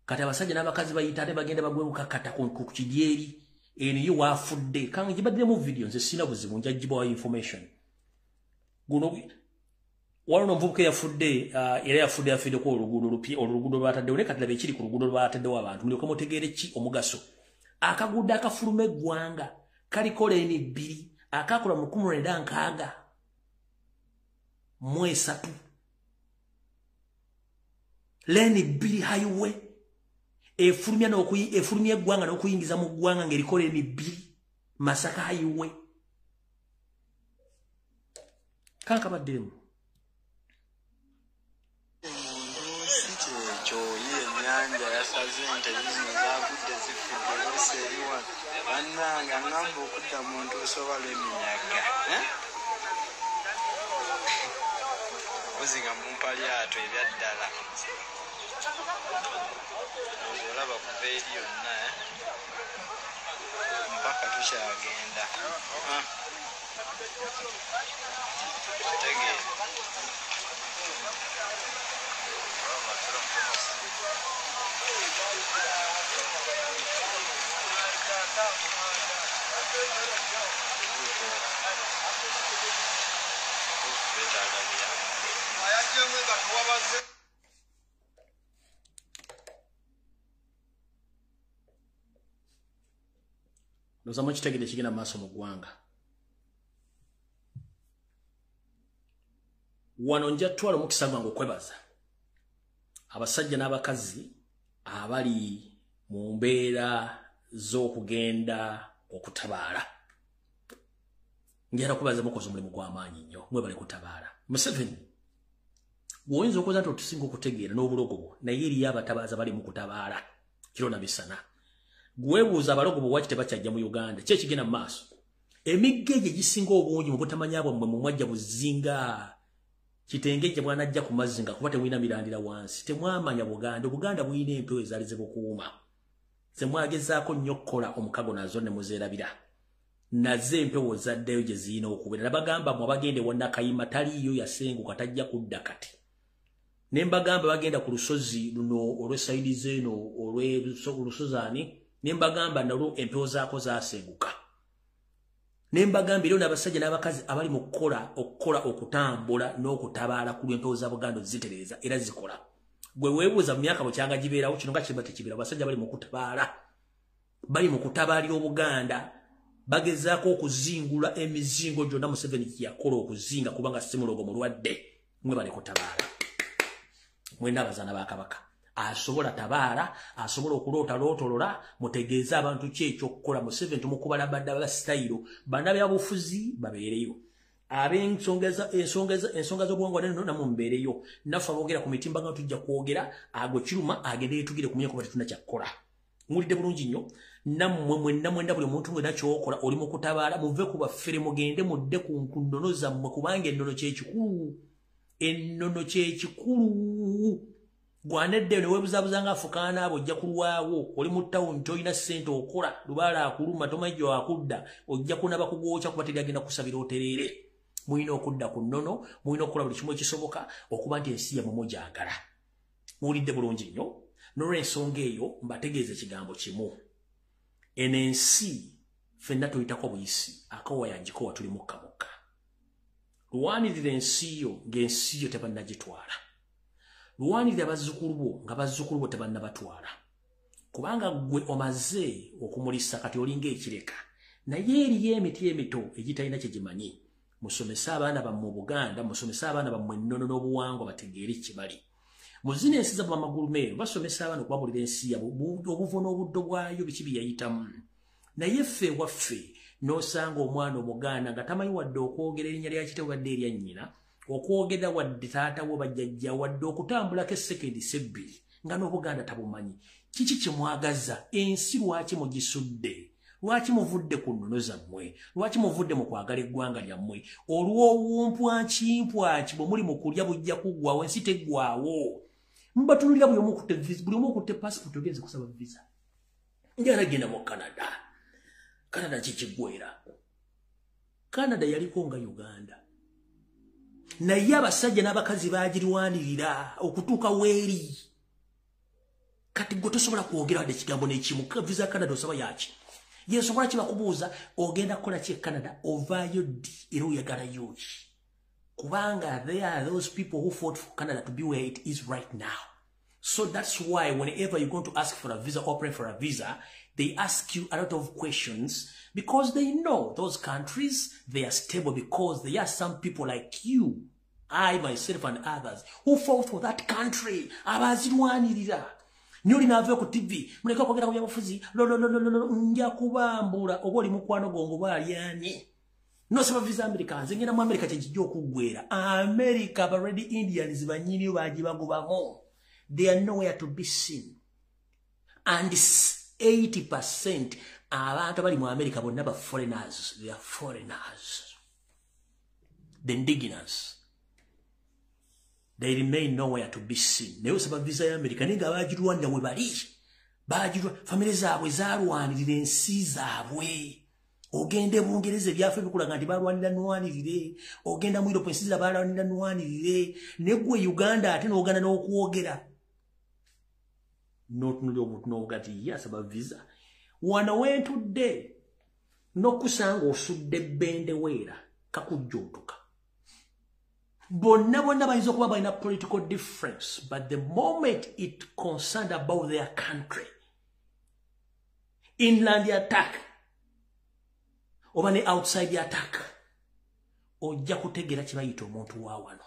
kati abasajja n'abakazi bayita ate bagenda bagwekukakata ku kidyeri eno yo wafudde kange gibaddiremu video nze sina buzibu njagibwa information guno wano mvubuka yafudde era yafudde afiddeko oluguudo lwataddewo ne kati labe ekiri ku luguudo lwataddewo abantu mulyoke mutegeere ki omugaso akaguudo akafuluma eggwanga kaliko leeni bbiri akakola mu 1960 mwesatu leni bili highway efulumya eggwanga n'okuyingiza mu ggwanga ng'erikola emibiri Masaka highway kankabaddeemu Enyanja yasaze ente zino zaagudde zifudde bose eriwa bannanga ngamba okudda mu ntuuso balw'eminyaga ozinga mu mpalyato ebyaddala olaba kuva eri yonna mpaka tukyagenda tegeera Nozamu kitegede kigenda maaso mu ggwanga. Wano nja twala mukisa gwange okwebaza abasajja n'abakazi abali mu mbeera z'okugenda okutabaala. Ngera kubaza mukozi omulimu gw'amaanyi nnyo mwebale kutabaala. Museveni woyinza okuza nti otusinga okutegeera n'obulogo bwo naye eriyo abatabaaza bali mu kutabaala kiro na bisana. Gwebuuza abalogo bwe waki tebakyajja mu Uganda kye kigenda mu maaso. Emigga egyo gisinga obungi mu butamanya bwammwe mu mwajja buzinga kitengejja bwanajja ku mazzi nga kuba temulina mirandira wansi temwamanya Buganda. Obuganda buyina empewo ezaali zibukuuma zemwagezaako nnyo okukola omukago nazo ne muzeerabira naze empewo zaddeyo gye ziyina okubeera. Nabagamba mwe abagende wonna Kayima taliiyo yasenguka tajja kudda kati. Ne mbagamba bagenda ku lusozi luno olw'esayidi zeeno olw'olusozaani ne mbagamba nalwo empewo zaako zaasenguka. Ne mbagamba era n'abasajja n'abakazi abali mu okukola okutambula n'okutabaala ku lw'empewo za Buganda zitereeza era zikola. Gwe weebuuza mu myaka bukyanga gibeerawo kino nga kiba tekibeera. Abasajja bali mu kutabaala bali mu kutabaalira Obuganda bagezaako okuzingula emizingo gyonna Museveni gye yakola okuzinga kubanga Simulogo mulwadde. Mwe bali kutabaala mwena abazaana ba Kabaka asobola tabaala asobola okulootalootolola mutegeeze abantu ki ekyokukola. Museveni tumukubala badde abasitayiro bana byabufuzi babeereyo ab'ensonga z'obuwangwa neno namwe mubeereyo. Naffe aboogera ku mitimbagano tujja kwogera agwe kiruma agende yeetugire ku myaka batituna kyakukola. Mulidde bulungi nnyo nammwe mwenna buli omuntu ngena kyokola oli mu kutabaala muve ku baffere mugende mudde ku nnono zammwe kubanga ennono kyekikulu. Ennono kyekikulu. Gwanedde ne weebuzaabuza nga afukaana abo ojja kulwawo oli mu ttawuni toyina ssente okola lubaala akuluma tomajjo akudda ojja kunaba kugwokya kuba teri agenda kusabira otereere. Mulina okudda ku nnono mulina okukola buli kimu ekisoboka okuba nti ensi yammwe mugyagala. Muwulidde bulungi nnyo n'olw'ensonga eyo mbategeeza ekigambo kimu. Eno ensi ffenna tuyitako buyisi akoowa yagikowa tuli mukka. Luwanirira ensi yo ng'ensi yo tebannagitwala. Luwanirira bazzukulu bo nga bazzukulu bo tebannabatwala. Kubanga gwe omaze okumulisa kati olinga ekireka. Naye eriyo emiti emito egitalina kye gimanyi. Musomese abaana bammwe mu Buganda, musomese abaana bammwe ennono n'obuwangwa bategeere kibali. Mu zino ensi za bamagulu meeyo basomesa abaana okubabulira ensi yabwe obuvo n'obuddo bwayo biki bye yayitamu. Naye ffe ewaffe n'osanga omwana Omuganda nga tamanyi wadde okwogera erinnya lya kitaawe wadde erya nnyina, okwogera wadde taata we bajjajja wadde okutambulako essekendi sebbiri nga n'Obuganda tabumanyi. Kiki kye mwagaza? Ensi lwaki mugisudde? Lwaki muvudde ku nnono zammwe? Lwaki muvudde mu kwagala eggwanga lyammwe? Olw'obumpwanki bwe muli mu kulya bujja kuggwawo ensi teggwawo. Mubatunulira buli omu okutte passport ogenze kusaba visa. Njala genda mu Canada. Canada kikiggwera. Canada yaliko nga Uganda. Naye abasajja n'abakazi baagirwanirira okutuuka weeri. Kati gwe tosobola kwogera wadde ekigambo n'ekimu. Visa Canada osaba yaki? Yesobola kibakubuuza ogenda kukola ki e Canada ovaayo ddi era oyagalayo ki? Kubanga there are those people who fought for Canada to be where it is right now. So that's why whenever you're going to ask for a visa or pray for a visa, they ask you a lot of questions because they know those countries, they are stable because there are some people like you I myself and others who fought for that country abazirwanirira nyoli nave ku TV muleka kwogera ku byabufuzi nja kubambula oboli mukwano gongo bali yani no saba visa Americans ngena mu America kyejjo okugwera America already Indians banyini baji bagubamo they are nowhere to be seen and 80% abantu bali mu America bonna ba foreigners they are foreigners the indigenous they remain nowhere to be seen. Neyo saba visa ya America ninga bajirwanda we bali. Bajirwa family zaabwe zalwanirira ensi zaabwe. Ogende bungereze byafe bikulaga nti balwanira nwanirire. Ogenda mu Europe ensi zabalwanira nwanirire. Negwe Uganda ate n'oganda n'okwogera. Not no gati ya saba visa. Wana wentudde n'okusanga osudde bende weera kakujjotuka. Bonna bayinza okuba balina political difference, but the moment it concerned about their country, inland attack, oba ne outside attack, ojja kutegera kibayita omuntu wa wano.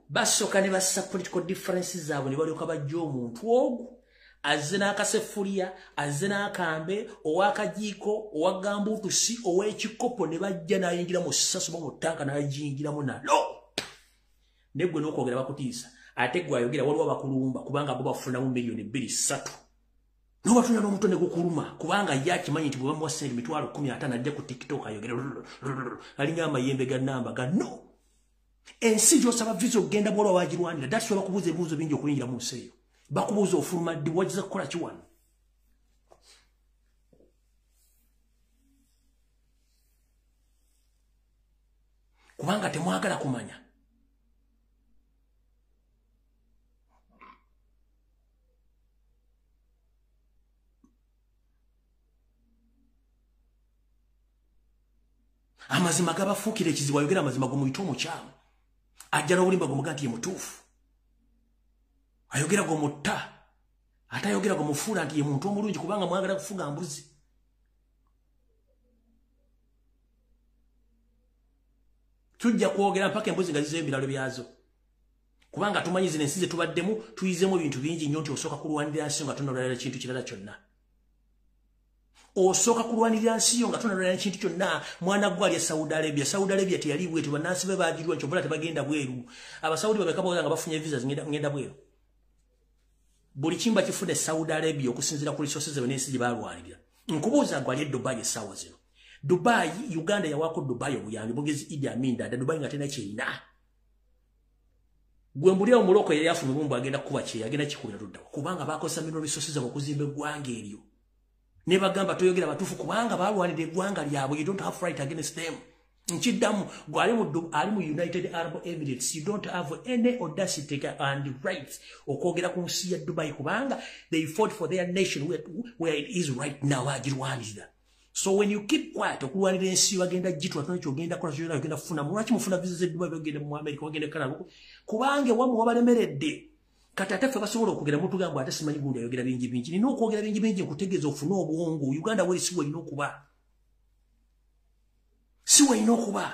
Basooka ne bassa political differences zaabwe ne balyoka bajja omuntu ogwo azze n'akasefuliya azze n'akambe owakajiiko owagambuutusi ow'ekikopo ne bajja n'ayingira mu ssaso mu ttanka n'ayingiramu nalo negwe n'okwogera bakutiisa ate gwe ayogera waliwo abakulumba kubanga bo bafunamu miliyoni 2-3 n'obatunda n'omuto ne gukuluma kubanga ye akimanyi nti bwe bamuwa sente 50,000 ajja ku TikTok ayogera alinga amayembe ga namba gano ensi gy'osaba visa okugenda bwolwa waagirwanira that's why bakubuuza ebibuuzo bingi okuyingira mu nsi eyo bakubuuza ofuluma ddi wagiza kukola ki wano kubanga temwagala kumanya amazima gabafuukira ekizibu ayogera amazima gomuyita omukyamu ajja n'obulimba gomuga nti ye mutuufu ayogera gomutta ate ayogera gomufuula nti ye muntu omulungi kubanga mwagala kufuga mbuzi tujja kwogera mpaka embuzi nga zizeyo ebiralo byazo kubanga tumanyi zino ensi ze tubaddemu tuyizemu ebintu bingi nnyo nti osooka kulwanirira nsi nga tonalwalira kintu kirala kyonna osooka kulwanirira nsi yo nga tonalwalira kintu kyonna mwana gwe ali e Saudi Arabia teyali bwetu bannansi be baagirwa nkyo bola tebagenda bweru abasaudi babeka bawera nga bafunye visa ngenda bweru buli kimba kifune Saudi Arabia okusinzira ku resources ze n'ensi gye balwanirira nkubuuza gwe ali e Dubai essaawa zino Dubai Uganda yawako Dubai obuyambi bugezi Idi Amin Dada Dubai nga tena kyina gwe mbulira omuloko yali afuna obumbu agenda kuba kye agenda kikubira tudda kubanga bakozesa mineral resources ze okuzimba eggwanga eryo ne bagamba toyogera batuufu kubanga balwanira eggwanga lyabwe you don't have right against them nchiddamu gwe ali mu United Arab Emirates you don't have any audacity and rights okwogera ku nsi ya Dubai kubanga they fought for their nation where it is right now agirwanirira so when you keep quiet okulwanira ensi bagenda jitwa tano kyogenda kola kyogenda ogenda kufuna mulwaki mufuna visa ze Dubai bagenda mu America bagenda Canada kubange wamu wabalemeredde kati ate ffe basobola okugera mutu gambo ate simanyi gundi ayogera bingi nina okwogera bingi nkutegeeza ofune obwongo Uganda weri si walina okuba si walina okuba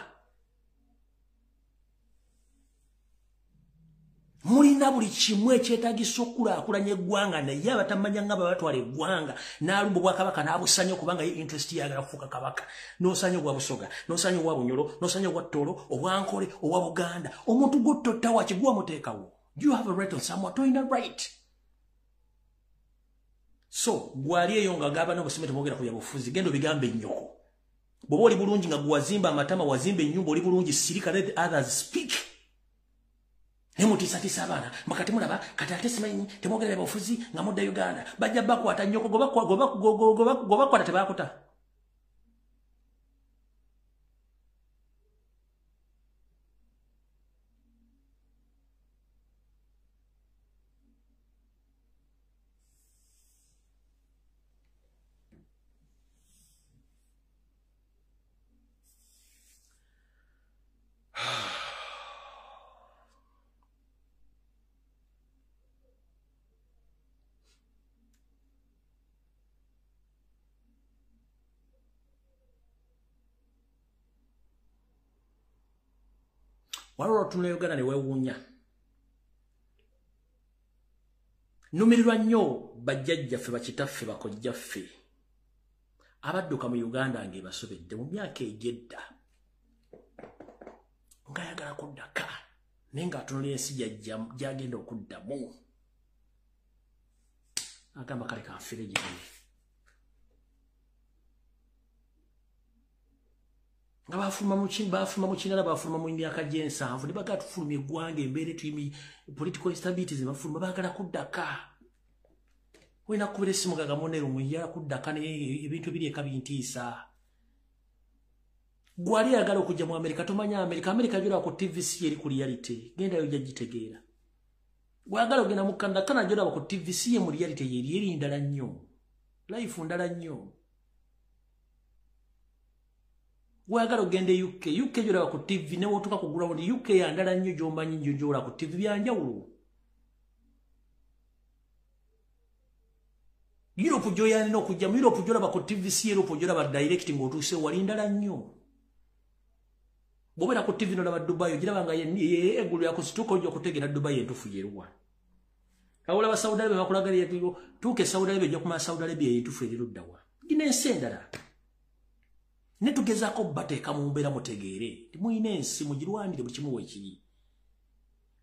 mulina buli kimu ekyetaagisa okulaakulanya eggwanga naye abatamanya nga babatwala eggwanga n'alumba obwakabaka n'abusanya okubanga ye interest yagala kufuuka kabaka n'osanya obwa Busoga n'osanya obwa Bunyoro n'osanya obwa Ttolo obwankole obwa Buganda omuntu gwototta wakigwa muteekawo you have a right on someone toyina right so gwali eyo nga gaba n'obusime temwogera ku byabufuzi genda obigambe nnyoko bw'oba oli bulungi nga gwazimba amatama wazimba ennyumba oli bulungi sirika let others speak nemutiisatiisa abaana makati mulaba kati ate simanyi temwogera byabufuzi nga mudda Uganda bajja bakwata nnyoko gobakwata tebakuta Waliwo tunula Uganda ne weewuunya. Numirirwa nnyo bajjajjaffe bakitaffe bakojjaffe abadduka mu Uganda ng'ebasobedde mu myaka egy'edda ng'ayagala kuddaka naye ng'atunula ensi gy'agenda okuddamu agamba kale kanfire gyebuli nga bafuluma mu kinala bafuluma mu myaka gy'ensanvu ne bagala tufulumya eggwanga embeera tuyimi political instability ze bafuluma baagala kuddaka wena kubira essimu gagamonero muyala kuddaka naye ebintu biri eka bintiisa gwali ayagala okujja mu Amerika tomanya Amerika gyolaba ku TVC eri ku reality gendayo ojja gitegeera gwagala ogenda mu Canada gyolaba ku TVC ye mu reality eri ndala nnyo life ndala nnyo gwagala ogende UK gyolaba ku TV ne wotuka kugula wali UK yandala nnyo gy'omanyi gy'ojola ku TV byanjawulo Europe gy'oyalina okujja mu Europe gy'olaba ku TVC Europe gy'olaba direct ng'otuuse wali ndala nnyo bw'obeera ku TV n'olaba Dubai ogiraba nga eggulu yakusituka ojja okutegeera Dubai entuufu yeruwa awolaba Saudi Arabia bakulagalira tuuke Saudi Arabia ojja kumala Saudi Arabia entuufu eriruddawa gina ensi endala ne tugezaako bateeka mu mbeera mutegeere timuyina ensi mugirwanire buli kimu weekiri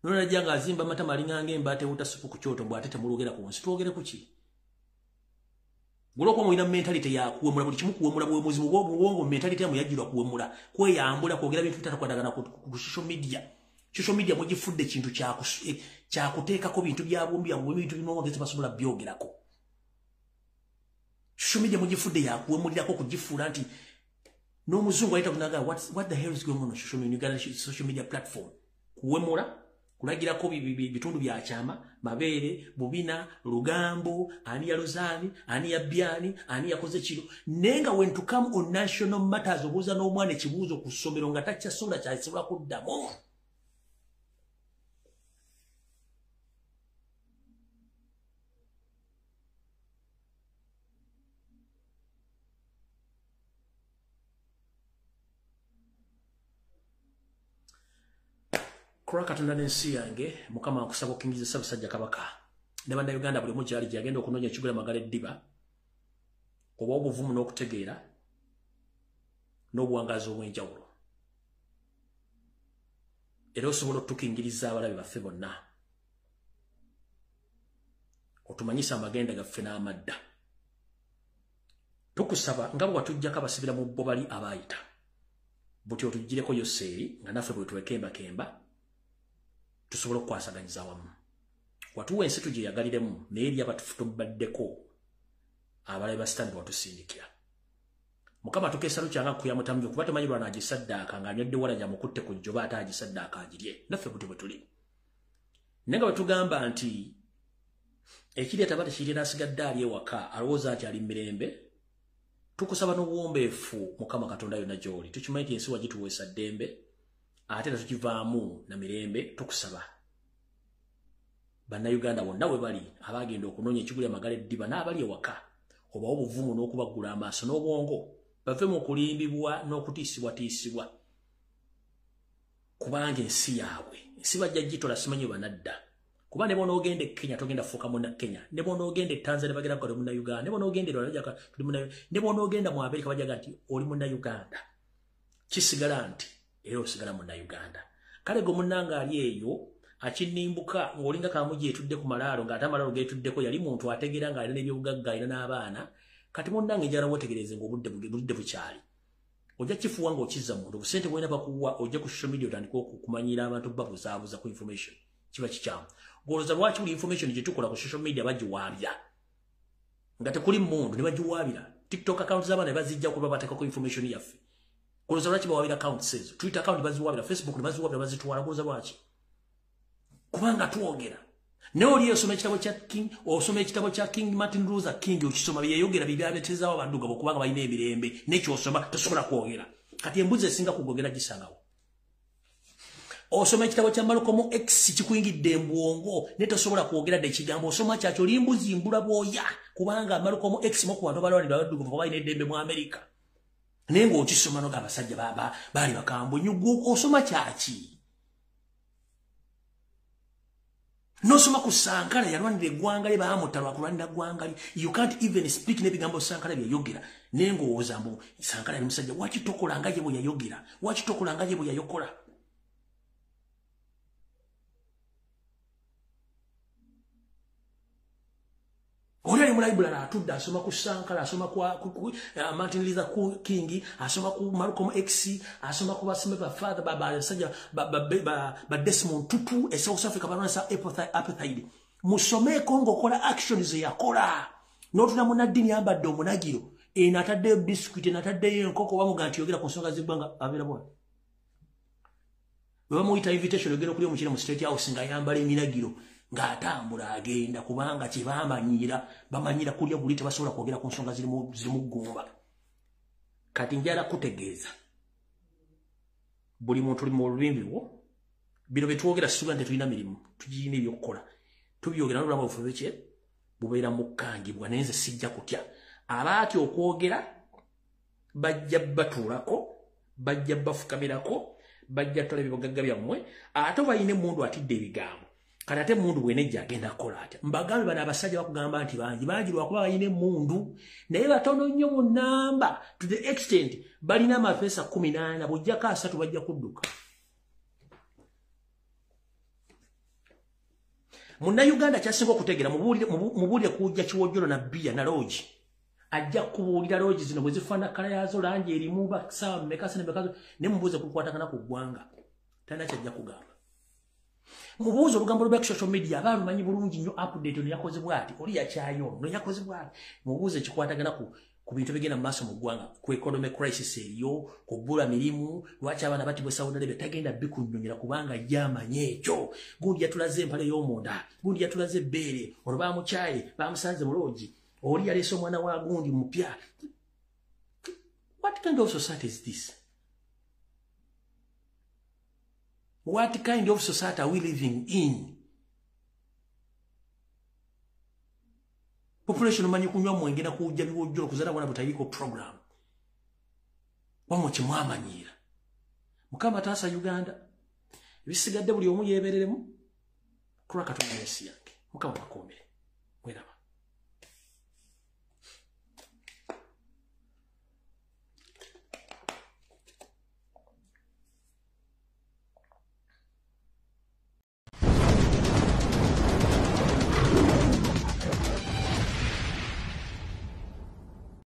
nolajja nga azimba amatama alinga ng'embaata ewuta supu ku kyoto bw'ate temulogera ku nsi twogere ku ki Guloko mwina mentality ya kuwemula buli kimu kuwemula bwemuzi mu bwongo mentality yamu yajjirwa kuwemula kweyambula kwogera bintu bitakwatagana ku social media. Social media mugifudde kintu kya kuteekako bintu bya bombi ya bintu bino ngeze basobola byogerako. Social media mugifudde ya kuwemulirako kugifuula nti n'omuzungu ayita kunaga what the hell is going on social media, social media platform kuwemula kulagirako bitundu bya chama mabere bubina lugambo ani ya lozani ani ya byani ani yakoze kiro nenga when to come on national matters obuza n'omwana ekibuuzo ku ssomero nga tacca sonda kyasobola kuddamu Kura Katonda n'ensi yange Mukama akusaba okukingiriza Ssaabasajja Kabaka ne bannayuganda buli omu gyali gyagenda okunoonya ekigula magala eddiba oba obuvumu n'okutegeera n'obuwangazi obw'enjawulo era osobola otukingiriza abalabe baffe bonna otumanyisa amagenda gaffe n'amadda tukusaba nga bwe watuggyako abasibira mu bo bali abaayita buti otugireko Yoseeri nga naffe bwe tuwekembakemba tusobola okukwasaganyiza awamu watuwa ensi tugiyagaliremu naye eri abatufutubaddeko abalabe ba sitani batusindikira Mukama tukeesa lukyanga KootiYamaka kuba temanyi lwana agisaddaaka ng'anywedde wala gyamukutte ku jjoba ate agisaddaaka agirye naffe buti bwe tuli naye nga bwe tugamba nti ekirieta ba tekirina asigadde ali ewaka alowooza nti ali mirembe tukusaba n'obuwombeefu Mukama Katonda yonna gy'oli tukimanyi nti ensi wagituweesa ddembe ate era tukivaamu na mirembe tukusaba bannayuganda bonna bwe bali abagenda okunoonya ekigula amagala eddiba n'abali ewaka oba obuvumu n'okubaggula amaaso n'obwongo bave mu kulimbibwa n'okutiisibwatiisibwa kubanga ensi yaabwe ensi bajja gitola simanyi banadda kuba ne bona ogenda e Kenya togenda fuuka munna Kenya ne bona ogenda e Tanzania bagenda kali munnayuganda ne bona ogenda erwala tuli munnayuganda ne bona ogenda mu Amerika bajaga nti oli munnayuganda kisigala nti era osigala munnayuganda kale go munnanga ali eyo akinimbuka ng'olinga kamugi etudde ku malaalo ng'ate amalaalo geetuddeko yali muntu ategeera ng'alina ebyobugagga alina n'abaana kati munnanga enjala wotegereze ng'obudde bukyali ojja kifuwa ng'okizza muntu obusente bwena bakuwa ojja ku social media otandika okumanyira abantu babuzaabuza ku information kiba kikyamu ng'olowooza lwaki buli information gye tukola ku social media bagiwaabya nga tekuli mundu ne bagiwaabira TikTok account z'abaana ne bazijja kuba bateekako information yaffe ng'olowooza lwaki bawaabira accounts ezo Twitter account baziwaabira Facebook ne baziwaabira bazitwala ng'olowooza lwaki kubanga tuogera ne oli osoma ekitabo kya King osoma ekitabo kya King Martin Luther King okisoma byeyogera bibyabetezawo abanduga kubanga balina emirembe nekyo osoma tosobola kwogera kati embuzi esinga kugogera gisangawo osoma ekitabo kya Malcolm X kikuyingidde embwongo ne tosobola kwogera de kigambo osoma kyakyo limbuzi mbula bwoya kubanga Malcolm X mu kubantu balwanira abanduga balina eddembe mu Amerika naye ng'okisoma noga abasajja baba bali bakambwe nyugo osoma kyaki No soma ku Sankara yalwanira eggwanga lye baamutalwa kulwanira ggwanga lye. You can't even speak n'ebigambo Sankara bye yayogera. N'engowooza mbu Sankara yali musajja wakitokola nga ye bwe yayogera. Wakitokola nga ye bwe yayokola. Oli ali mu library atudde asoma ku Sankara, asoma ku Martin Luther King, asoma ku Malcolm X, asoma ku basime ba father basajja ba Desmond Tutu e South Africa balwanisa apartheid. Musomeko ng'okola actions yakola. N'otuna munnaddiini yambadde omunagiro. Nataddeyo biscuit, nataddeyo enkoko bamuga nti yogera ku nsonga z'eggwanga abeera bw'ati. Bwe bamuyita invitation yogera okulya omukyere mu State House nga yambala eminagiro. Ng'atambula agenda kubanga kye bamanyira kulya buli tebasobola kwogera ku nsonga zirimu ggumba. Kati njala kutegeeza buli muntu oli mu lulimi lwo bino bye twogera situga nti tulina mirimu tugirina ebyokukola tubyogera n'olulabo bufe bye bubeera mukkangibwa naye nze sijja kutya abaatya okwogera bajja batuulako bajja bafukamirako bajja tala ebibagagga byammwe ate bayina emundu atidde ebigambo. Kati ate mundu bwenejja agenda kukola atya. Mbagambe bano abasajja bakugamba nti bangi lwakuba bayina emundu naye batono nnyo mu nnamba to the extent balina amafeesa 18 bw'ojjako 3 bajja kudduka. Munnayuganda kyasinga okutegeera mubuulire kujja Kiwojjolo na Bia na LUJJI ajja kubuulira LUJJI zino bwe zifaana kkala yaazo langi erimu basaawa mmeka ne mubuuze kukwatagana ku ggwanga talina kyajja kugamba. Mubuuza olugambo lwa social media abalumanyi bulungi nnyo update ono yakoze bw'ati oli yakyayo no yakoze bw'ati mubuuze kikwatagana ku bintu bigenda mu maaso mu ggwanga ku economic crisis eriyo kubbula mirimu lwaki abaana batibwa Saudi Arabia tagenda bikunnyonnyola kubanga yamanye ekyo gundi yatulaze empale y'omunda gundi yatulaze ebbeere olwo bamukyaye bamusanze mu LUJJI oli yaleese omwana wa gundi mupya. What kind of society is this? What kind of society are we living in? Population manyi kunywa mwenge na kujja biwojjolo kuzala bwana butayiko program. Wamwe kimwamanyira. Mukama taasa Uganda. Bisigadde buli omu yeebereremu. Kula Katonda yensi yange. Mukama bakomere.